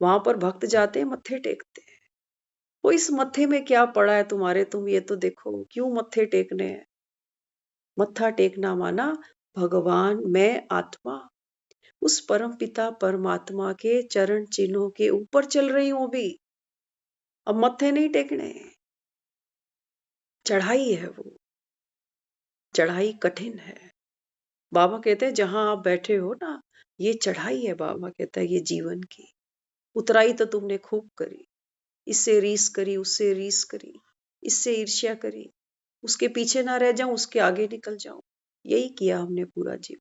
वहां पर भक्त जाते हैं, मत्थे टेकते हैं। वो इस मत्थे में क्या पड़ा है तुम्हारे, तुम ये तो देखो, क्यों मत्थे टेकने हैं। मत्था टेकना माना भगवान मैं आत्मा उस परम पिता परमात्मा के चरण चिन्हों के ऊपर चल रही हूं अभी। अब मत्थे नहीं टेकने, चढ़ाई है वो, चढ़ाई कठिन है। बाबा कहते हैं जहां आप बैठे हो ना, ये चढ़ाई है। बाबा कहता है ये जीवन की उतराई तो तुमने खूब करी, इससे रीस करी, उससे रीस करी, इससे ईर्ष्या करी, उसके पीछे ना रह जाऊं, उसके आगे निकल जाऊं, यही किया हमने पूरा जीवन।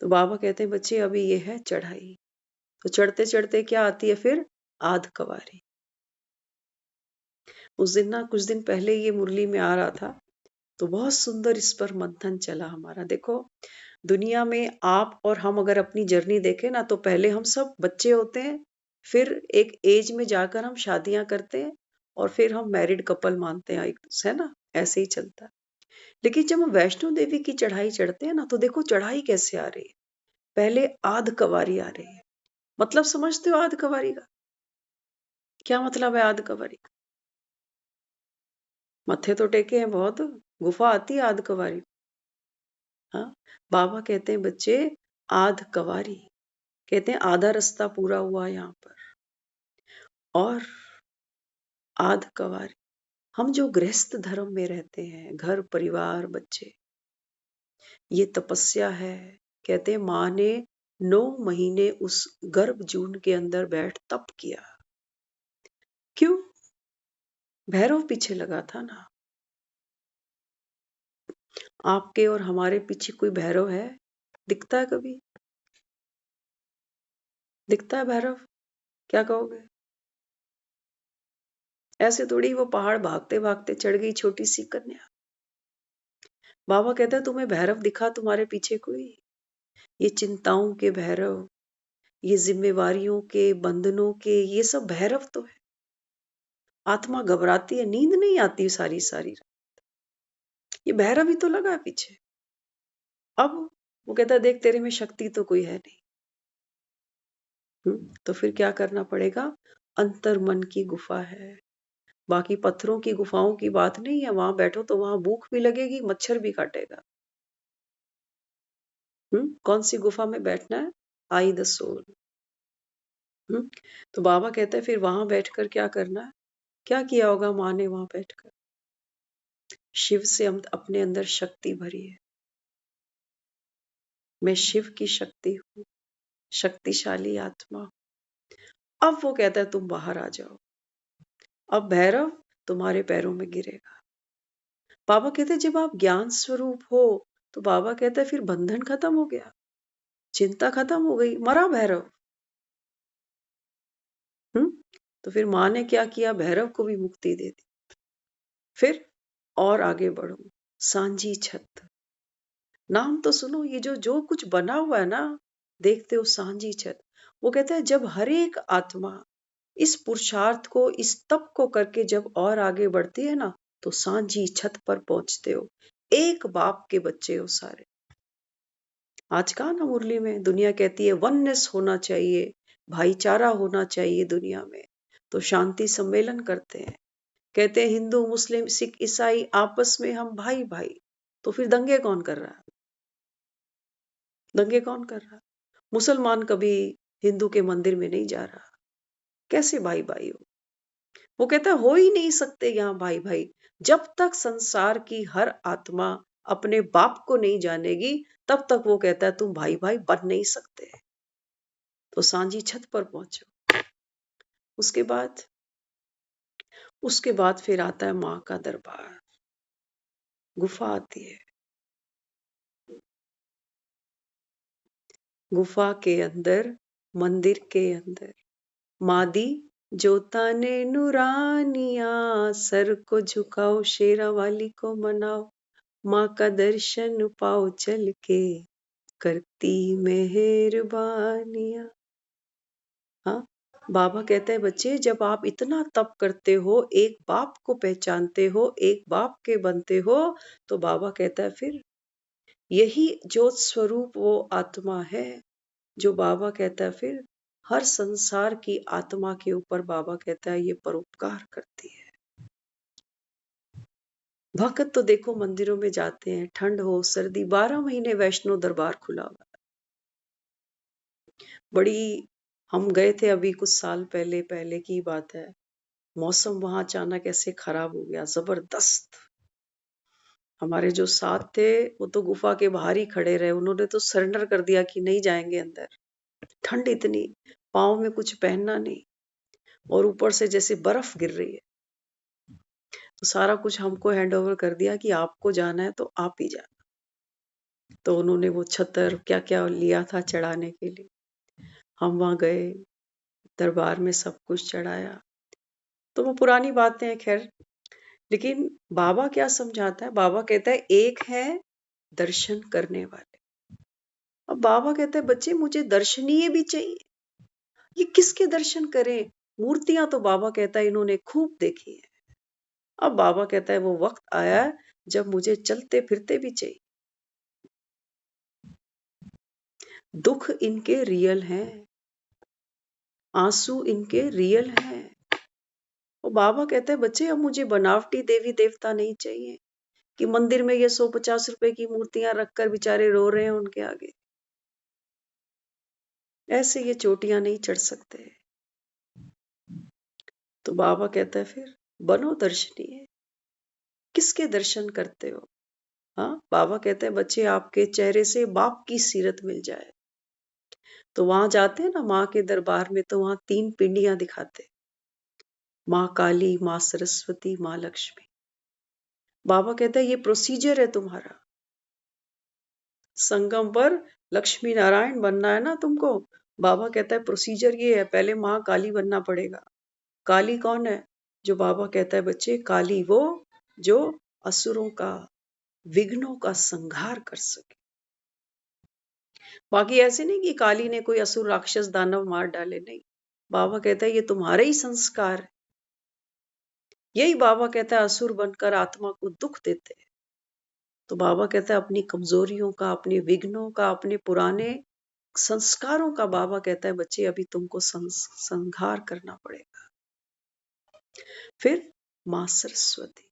तो बाबा कहते हैं बच्चे अभी ये है चढ़ाई। तो चढ़ते चढ़ते क्या आती है फिर, आध कवारी। उस दिन ना, कुछ दिन पहले ये मुरली में आ रहा था, तो बहुत सुंदर इस पर मंथन चला हमारा। देखो दुनिया में आप और हम अगर अपनी जर्नी देखें ना, तो पहले हम सब बच्चे होते हैं, फिर एक एज में जाकर हम शादियां करते हैं, और फिर हम मैरिड कपल मानते हैं एक, है ना, ऐसे ही चलता है। लेकिन जब हम वैष्णो देवी की चढ़ाई चढ़ते हैं ना, तो देखो चढ़ाई कैसे आ रही है। पहले आध कवारी आ रही है। मतलब समझते हो आध कवारी का क्या मतलब है? आध कवारी मत्थे तो टेके हैं बहुत, गुफा आती है आध कवारी। हाँ, बाबा कहते हैं बच्चे आध कवारी, कहते हैं आधा रास्ता पूरा हुआ यहाँ पर। और आध कवारी, हम जो गृहस्थ धर्म में रहते हैं, घर परिवार बच्चे, ये तपस्या है। कहते हैं माँ ने 9 महीने उस गर्भ जून के अंदर बैठ तप किया। क्यों? भैरव पीछे लगा था ना। आपके और हमारे पीछे कोई भैरव है? दिखता है कभी? दिखता है भैरव? क्या कहोगे? ऐसे थोड़ी वो पहाड़ भागते भागते चढ़ गई छोटी सी कन्या। बाबा कहता है तुम्हें भैरव दिखा तुम्हारे पीछे कोई? ये चिंताओं के भैरव, ये जिम्मेवारियों के, बंधनों के, ये सब भैरव तो है। आत्मा घबराती है, नींद नहीं आती सारी सारी रात। ये भैरव ही तो लगा है पीछे। अब वो कहता है देख तेरे में शक्ति तो कोई है नहीं। तो फिर क्या करना पड़ेगा? अंतर मन की गुफा है। बाकी पत्थरों की गुफाओं की बात नहीं है, वहां बैठो तो वहां भूख भी लगेगी, मच्छर भी काटेगा। कौन सी गुफा में बैठना है? I the soul. तो बाबा कहते हैं फिर वहां बैठकर क्या करना है? क्या किया होगा माँ ने वहां बैठकर? शिव से हम अपने अंदर शक्ति भरी है। मैं शिव की शक्ति हूँ, शक्तिशाली आत्मा। अब वो कहता है तुम बाहर आ जाओ, अब भैरव तुम्हारे पैरों में गिरेगा। बाबा कहते हैं जब आप ज्ञान स्वरूप हो, तो बाबा कहता है फिर बंधन खत्म हो गया, चिंता खत्म हो गई, मरा भैरव। तो फिर माँ ने क्या किया? भैरव को भी मुक्ति दे दी। फिर और आगे बढ़ो, सांझी छत। नाम तो सुनो, ये जो जो कुछ बना हुआ है ना, देखते हो सांझी छत। वो कहता है जब हर एक आत्मा इस पुरुषार्थ को, इस तप को करके जब और आगे बढ़ती है ना, तो सांझी छत पर पहुंचते हो। एक बाप के बच्चे हो सारे। आज कहा ना मुरली में, दुनिया कहती है वननेस होना चाहिए, भाईचारा होना चाहिए दुनिया में, तो शांति सम्मेलन करते हैं, कहते हैं हिंदू मुस्लिम सिख ईसाई आपस में हम भाई भाई। तो फिर दंगे कौन कर रहा है? दंगे कौन कर रहा है? मुसलमान कभी हिंदू के मंदिर में नहीं जा रहा। कैसे भाई भाई हो? वो कहता हो ही नहीं सकते यहाँ भाई भाई। जब तक संसार की हर आत्मा अपने बाप को नहीं जानेगी, तब तक वो कहता है तुम भाई भाई बन नहीं सकते। तो सांझी छत पर पहुंचो। उसके बाद फिर आता है माँ का दरबार। गुफा आती है। गुफा के अंदर, मंदिर के अंदर मादी जोता ने नूरानिया, सर को झुकाओ शेरा वाली को मनाओ, माँ का दर्शन पाओ चल के, करती मेहरबानिया। हाँ, बाबा कहते हैं बच्चे जब आप इतना तप करते हो, एक बाप को पहचानते हो, एक बाप के बनते हो, तो बाबा कहता है फिर यही ज्योत स्वरूप वो आत्मा है जो बाबा कहता है फिर हर संसार की आत्मा के ऊपर बाबा कहता है ये परोपकार करती है। भक्त तो देखो मंदिरों में जाते हैं, ठंड हो सर्दी 12 महीने वैष्णो दरबार खुला हुआ है। बड़ी हम गए थे अभी कुछ साल पहले, पहले की बात है। मौसम वहां अचानक ऐसे खराब हो गया जबरदस्त। हमारे जो साथ थे वो तो गुफा के बाहर ही खड़े रहे, उन्होंने तो सरेंडर कर दिया कि नहीं जाएंगे अंदर। ठंड इतनी, पाँव में कुछ पहनना नहीं, और ऊपर से जैसे बर्फ गिर रही है। तो सारा कुछ हमको हैंड ओवर कर दिया कि आपको जाना है तो आप ही जाना। तो उन्होंने वो छतर क्या क्या लिया था चढ़ाने के लिए, हम वहां गए, दरबार में सब कुछ चढ़ाया। तो वो पुरानी बातें हैं खैर। लेकिन बाबा क्या समझाता है? बाबा कहता है एक है दर्शन करने वाले। अब बाबा कहता है बच्चे मुझे दर्शनीय भी चाहिए। ये किसके दर्शन करें? मूर्तियां तो बाबा कहता है इन्होंने खूब देखी है। अब बाबा कहता है वो वक्त आया है जब मुझे चलते फिरते भी चाहिए। दुख इनके रियल हैं, आंसू इनके रियल हैं। और बाबा कहते हैं बच्चे अब मुझे बनावटी देवी देवता नहीं चाहिए कि मंदिर में ये 150 रुपए की मूर्तियां रखकर बेचारे रो रहे हैं उनके आगे। ऐसे ये चोटियां नहीं चढ़ सकते। तो बाबा कहता है फिर बनो दर्शनीय। किसके दर्शन करते हो? हाँ, बाबा कहते हैं बच्चे आपके चेहरे से बाप की सीरत मिल जाए। तो वहां जाते हैं ना माँ के दरबार में, तो वहां 3 पिंडियां दिखाते, माँ काली, माँ सरस्वती, माँ लक्ष्मी। बाबा कहता है ये प्रोसीजर है तुम्हारा। संगम पर लक्ष्मी नारायण बनना है ना तुमको। बाबा कहता है प्रोसीजर ये है, पहले माँ काली बनना पड़ेगा। काली कौन है? जो बाबा कहता है बच्चे काली वो जो असुरों का, विघ्नों का संहार कर सके। बाकी ऐसे नहीं कि काली ने कोई असुर राक्षस दानव मार डाले, नहीं। बाबा कहता है ये तुम्हारे ही संस्कार है। यही बाबा कहता है असुर बनकर आत्मा को दुख देते हैं। तो बाबा कहता है अपनी कमजोरियों का, अपने विघ्नों का, अपने पुराने संस्कारों का बाबा कहता है बच्चे अभी तुमको संहार करना पड़ेगा। फिर माँ सरस्वती।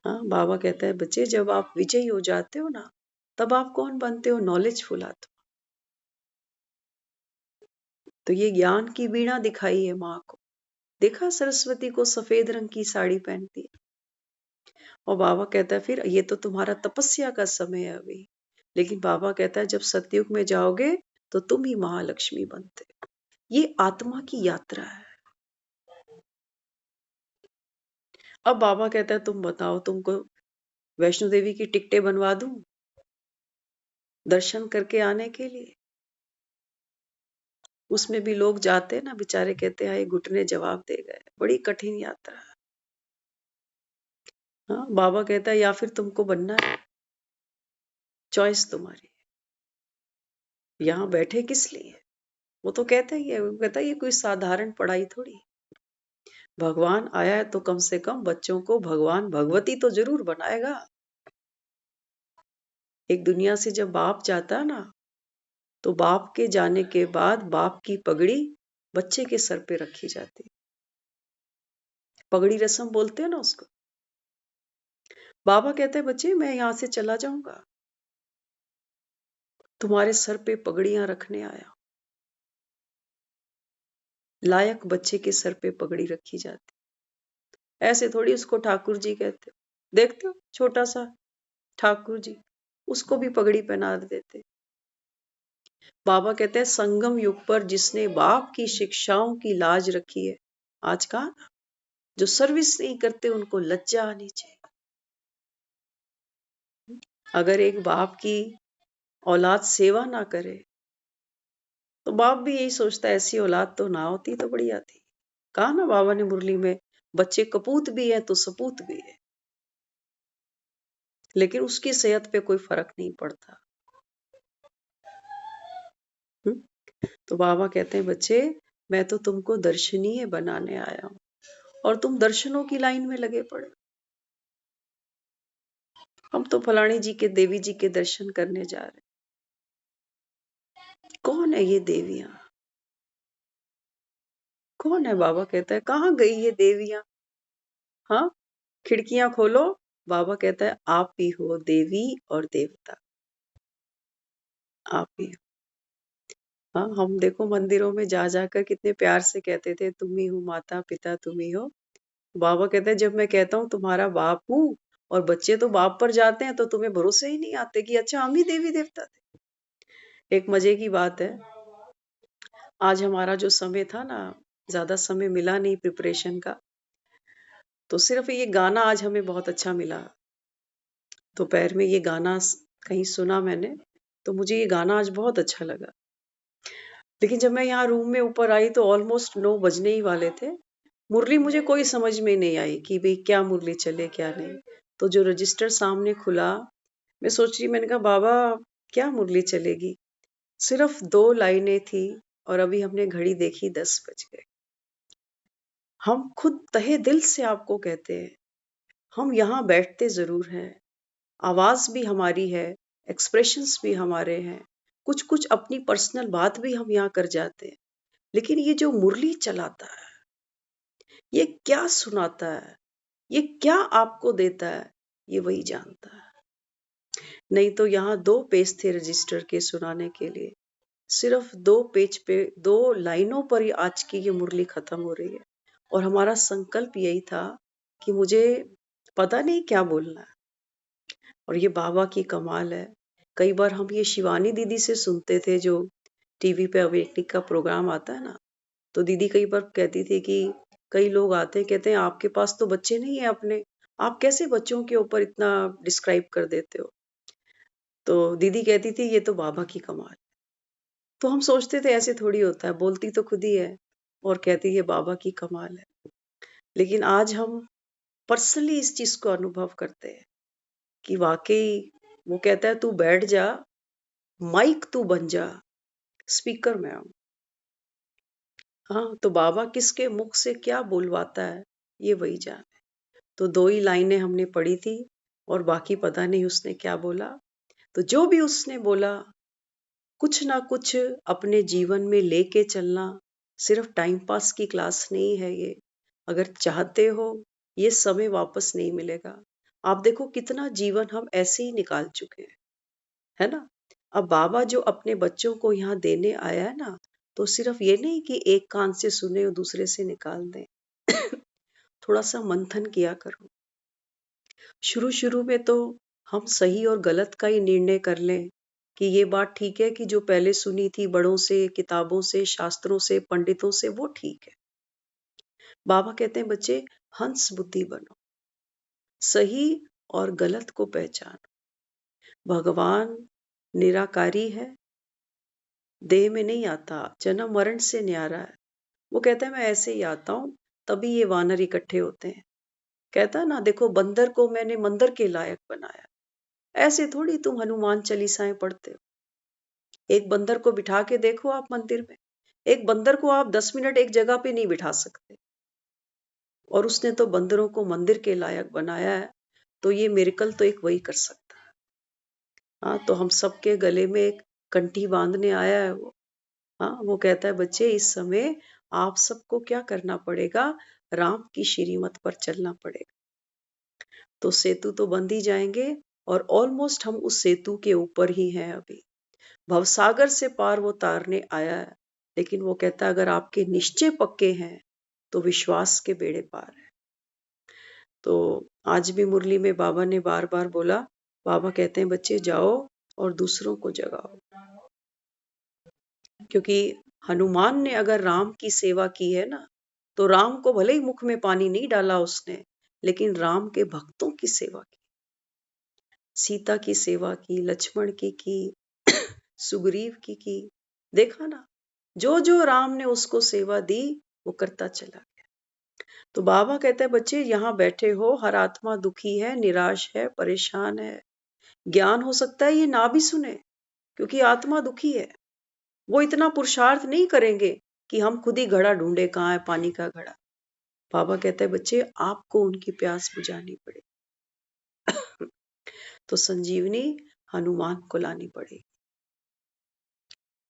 हाँ, बाबा कहता है बच्चे जब आप विजयी हो जाते हो ना, तब आप कौन बनते हो? नॉलेजफुल आत्मा। तो ये ज्ञान की वीणा दिखाई है माँ को। देखा सरस्वती को सफेद रंग की साड़ी पहनती है। और बाबा कहता है फिर ये तो तुम्हारा तपस्या का समय है अभी। लेकिन बाबा कहता है जब सतयुग में जाओगे तो तुम ही महालक्ष्मी बनते। ये आत्मा की यात्रा है। अब बाबा कहता है तुम बताओ, तुमको वैष्णो देवी की टिकटें बनवा दूं दर्शन करके आने के लिए? उसमें भी लोग जाते हैं ना बेचारे, कहते हैं ये घुटने जवाब दे गए। बड़ी कठिन यात्रा है। हाँ, बाबा कहता है या फिर तुमको बनना है, चॉइस तुम्हारी। यहाँ बैठे किस लिए? वो तो कहता ही है, वो कहता है ये कोई साधारण पढ़ाई थोड़ी। भगवान आया है तो कम से कम बच्चों को भगवान भगवती तो जरूर बनाएगा। एक दुनिया से जब बाप जाता है ना, तो बाप के जाने के बाद बाप की पगड़ी बच्चे के सर पे रखी जाती। पगड़ी रस्म बोलते हैं ना उसको। बाबा कहते हैं बच्चे मैं यहां से चला जाऊंगा, तुम्हारे सर पे पगड़ियां रखने आया। लायक बच्चे के सर पे पगड़ी रखी जाती। ऐसे थोड़ी उसको ठाकुर जी कहते हो। देखते हो छोटा सा ठाकुर जी, उसको भी पगड़ी पहना देते। बाबा कहते हैं संगम युग पर जिसने बाप की शिक्षाओं की लाज रखी है, आज का जो सर्विस नहीं करते उनको लज्जा आनी चाहिए। अगर एक बाप की औलाद सेवा ना करे तो बाप भी यही सोचता है ऐसी औलाद तो ना होती तो बढ़िया थी। कहा ना बाबा ने मुरली में, बच्चे कपूत भी है तो सपूत भी है, लेकिन उसकी सेहत पे कोई फर्क नहीं पड़ता। तो बाबा कहते हैं बच्चे मैं तो तुमको दर्शनीय बनाने आया हूं और तुम दर्शनों की लाइन में लगे पड़े। हम तो फलानी जी के देवी जी के दर्शन करने जा रहे हैं। कौन है ये देवियां? कौन है? बाबा कहता है कहाँ गई ये देवियां? हाँ, खिड़कियां खोलो। बाबा कहता है आप ही हो देवी और देवता, आप ही हो। हाँ, हम देखो मंदिरों में जा जाकर कितने प्यार से कहते थे तुम ही हो माता पिता, तुम ही हो। बाबा कहते हैं जब मैं कहता हूँ तुम्हारा बाप हूँ और बच्चे तो बाप पर जाते हैं तो तुम्हें भरोसे ही नहीं आते कि अच्छा हम ही देवी देवता थे। एक मजे की बात है, आज हमारा जो समय था ना, ज्यादा समय मिला नहीं प्रिपरेशन का, तो सिर्फ ये गाना आज हमें बहुत अच्छा मिला। दोपहर में ये गाना कहीं सुना मैंने, तो मुझे ये गाना आज बहुत अच्छा लगा। लेकिन जब मैं यहाँ रूम में ऊपर आई तो ऑलमोस्ट 9 बजने ही वाले थे। मुरली मुझे कोई समझ में नहीं आई कि भाई क्या मुरली चले क्या नहीं। तो जो रजिस्टर सामने खुला, मैं सोच रही, मैंने कहा बाबा क्या मुरली चलेगी। सिर्फ 2 लाइनें थी और अभी हमने घड़ी देखी 10 बज गए। हम खुद तहे दिल से आपको कहते हैं, हम यहाँ बैठते जरूर हैं, आवाज भी हमारी है, एक्सप्रेशंस भी हमारे हैं, कुछ कुछ अपनी पर्सनल बात भी हम यहाँ कर जाते हैं, लेकिन ये जो मुरली चलाता है, ये क्या सुनाता है, ये क्या आपको देता है, ये वही जानता है। नहीं तो यहाँ 2 पेज थे रजिस्टर के सुनाने के लिए, सिर्फ 2 पेज पे 2 लाइनों पर ही आज की ये मुरली खत्म हो रही है। और हमारा संकल्प यही था कि मुझे पता नहीं क्या बोलना है। और ये बाबा की कमाल है। कई बार हम ये शिवानी दीदी से सुनते थे, जो टीवी पे अवेकनिक का प्रोग्राम आता है ना, तो दीदी कई बार कहती थी कि कई लोग आते हैं कहते हैं आपके पास तो बच्चे नहीं है अपने, आप कैसे बच्चों के ऊपर इतना डिस्क्राइब कर देते हो। तो दीदी कहती थी ये तो बाबा की कमाल। तो हम सोचते थे ऐसे थोड़ी होता है, बोलती तो खुद ही है और कहती है बाबा की कमाल है। लेकिन आज हम पर्सनली इस चीज को अनुभव करते हैं कि वाकई वो कहता है तू बैठ जा, माइक तू बन जा, स्पीकर में आऊं। हाँ, तो बाबा किसके मुख से क्या बोलवाता है ये वही जाने। तो 2 ही लाइनें हमने पढ़ी थी और बाकी पता नहीं उसने क्या बोला। तो जो भी उसने बोला, कुछ ना कुछ अपने जीवन में लेके चलना, सिर्फ टाइम पास की क्लास नहीं है ये। अगर चाहते हो, ये समय वापस नहीं मिलेगा। आप देखो कितना जीवन हम ऐसे ही निकाल चुके हैं, है ना? अब बाबा जो अपने बच्चों को यहाँ देने आया है ना, तो सिर्फ ये नहीं कि एक कान से सुने और दूसरे से निकाल दें। थोड़ा सा मंथन किया करो। शुरू शुरू में तो हम सही और गलत का ही निर्णय कर लें कि ये बात ठीक है कि जो पहले सुनी थी बड़ों से, किताबों से, शास्त्रों से, पंडितों से, वो ठीक है। बाबा कहते हैं बच्चे हंस बुद्धि बनो, सही और गलत को पहचानो। भगवान निराकारी है, देह में नहीं आता, जन्म मरण से न्यारा है। वो कहता है मैं ऐसे ही आता हूँ, तभी ये वानर इकट्ठे होते हैं। कहता है ना देखो बंदर को मैंने मंदिर के लायक बनाया। ऐसे थोड़ी तुम हनुमान चालीसाएं पढ़ते हो। एक बंदर को बिठा के देखो आप मंदिर में, एक बंदर को आप 10 मिनट एक जगह पे नहीं बिठा सकते, और उसने तो बंदरों को मंदिर के लायक बनाया है। तो ये मिरेकल तो एक वही कर सकता है। हाँ, तो हम सबके गले में एक कंठी बांधने आया है वो। हाँ, वो कहता है बच्चे इस समय आप सबको क्या करना पड़ेगा, राम की श्रीमत पर चलना पड़ेगा। तो सेतु तो बंद ही जाएंगे और ऑलमोस्ट हम उस सेतु के ऊपर ही हैं अभी। भवसागर से पार वो तारने आया है, लेकिन वो कहता है अगर आपके निश्चय पक्के हैं तो विश्वास के बेड़े पार है। तो आज भी मुरली में बाबा ने बार बार बोला, बाबा कहते हैं बच्चे जाओ और दूसरों को जगाओ। क्योंकि हनुमान ने अगर राम की सेवा की है ना, तो राम को भले ही मुख में पानी नहीं डाला उसने, लेकिन राम के भक्तों की सेवा की, सीता की सेवा की, लक्ष्मण की सुग्रीव की। देखा ना, जो जो राम ने उसको सेवा दी वो करता चला गया। तो बाबा कहते हैं बच्चे यहाँ बैठे हो, हर आत्मा दुखी है, निराश है, परेशान है। ज्ञान हो सकता है ये ना भी सुने, क्योंकि आत्मा दुखी है। वो इतना पुरुषार्थ नहीं करेंगे कि हम खुद ही घड़ा ढूंढे, कहाँ है पानी का घड़ा। बाबा कहते हैं बच्चे आपको उनकी प्यास बुझानी पड़ेगी। तो संजीवनी हनुमान को लानी पड़ेगी।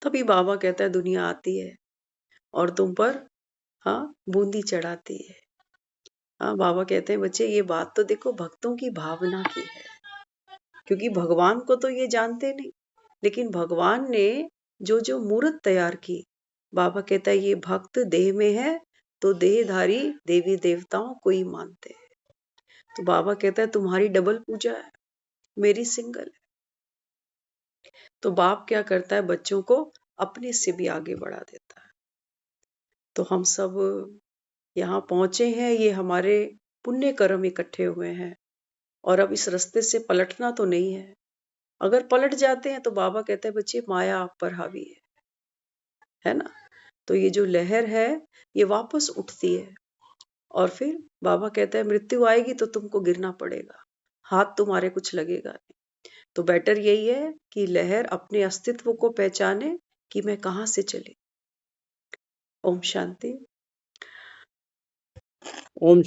तभी बाबा कहता है दुनिया आती है और तुम पर बूंदी चढ़ाती है। बाबा कहते हैं बच्चे ये बात तो देखो भक्तों की भावना की है, क्योंकि भगवान को तो ये जानते नहीं, लेकिन भगवान ने जो जो मूर्त तैयार की, बाबा कहता है ये भक्त देह में है तो देहधारी देवी देवताओं को ही मानते हैं। तो बाबा कहता है तुम्हारी डबल पूजा है, मेरी सिंगल है। तो बाप क्या करता है, बच्चों को अपने से भी आगे बढ़ा देता है। तो हम सब यहाँ पहुंचे हैं, ये हमारे पुण्य कर्म इकट्ठे हुए हैं, और अब इस रास्ते से पलटना तो नहीं है। अगर पलट जाते हैं तो बाबा कहते हैं बच्चे माया आप पर हावी है ना। तो ये जो लहर है ये वापस उठती है, और फिर बाबा कहता है मृत्यु आएगी तो तुमको गिरना पड़ेगा, हाथ तुम्हारे कुछ लगेगा नहीं। तो बेटर यही है कि लहर अपने अस्तित्व को पहचाने कि मैं कहाँ से चली। ओम शांति। ओम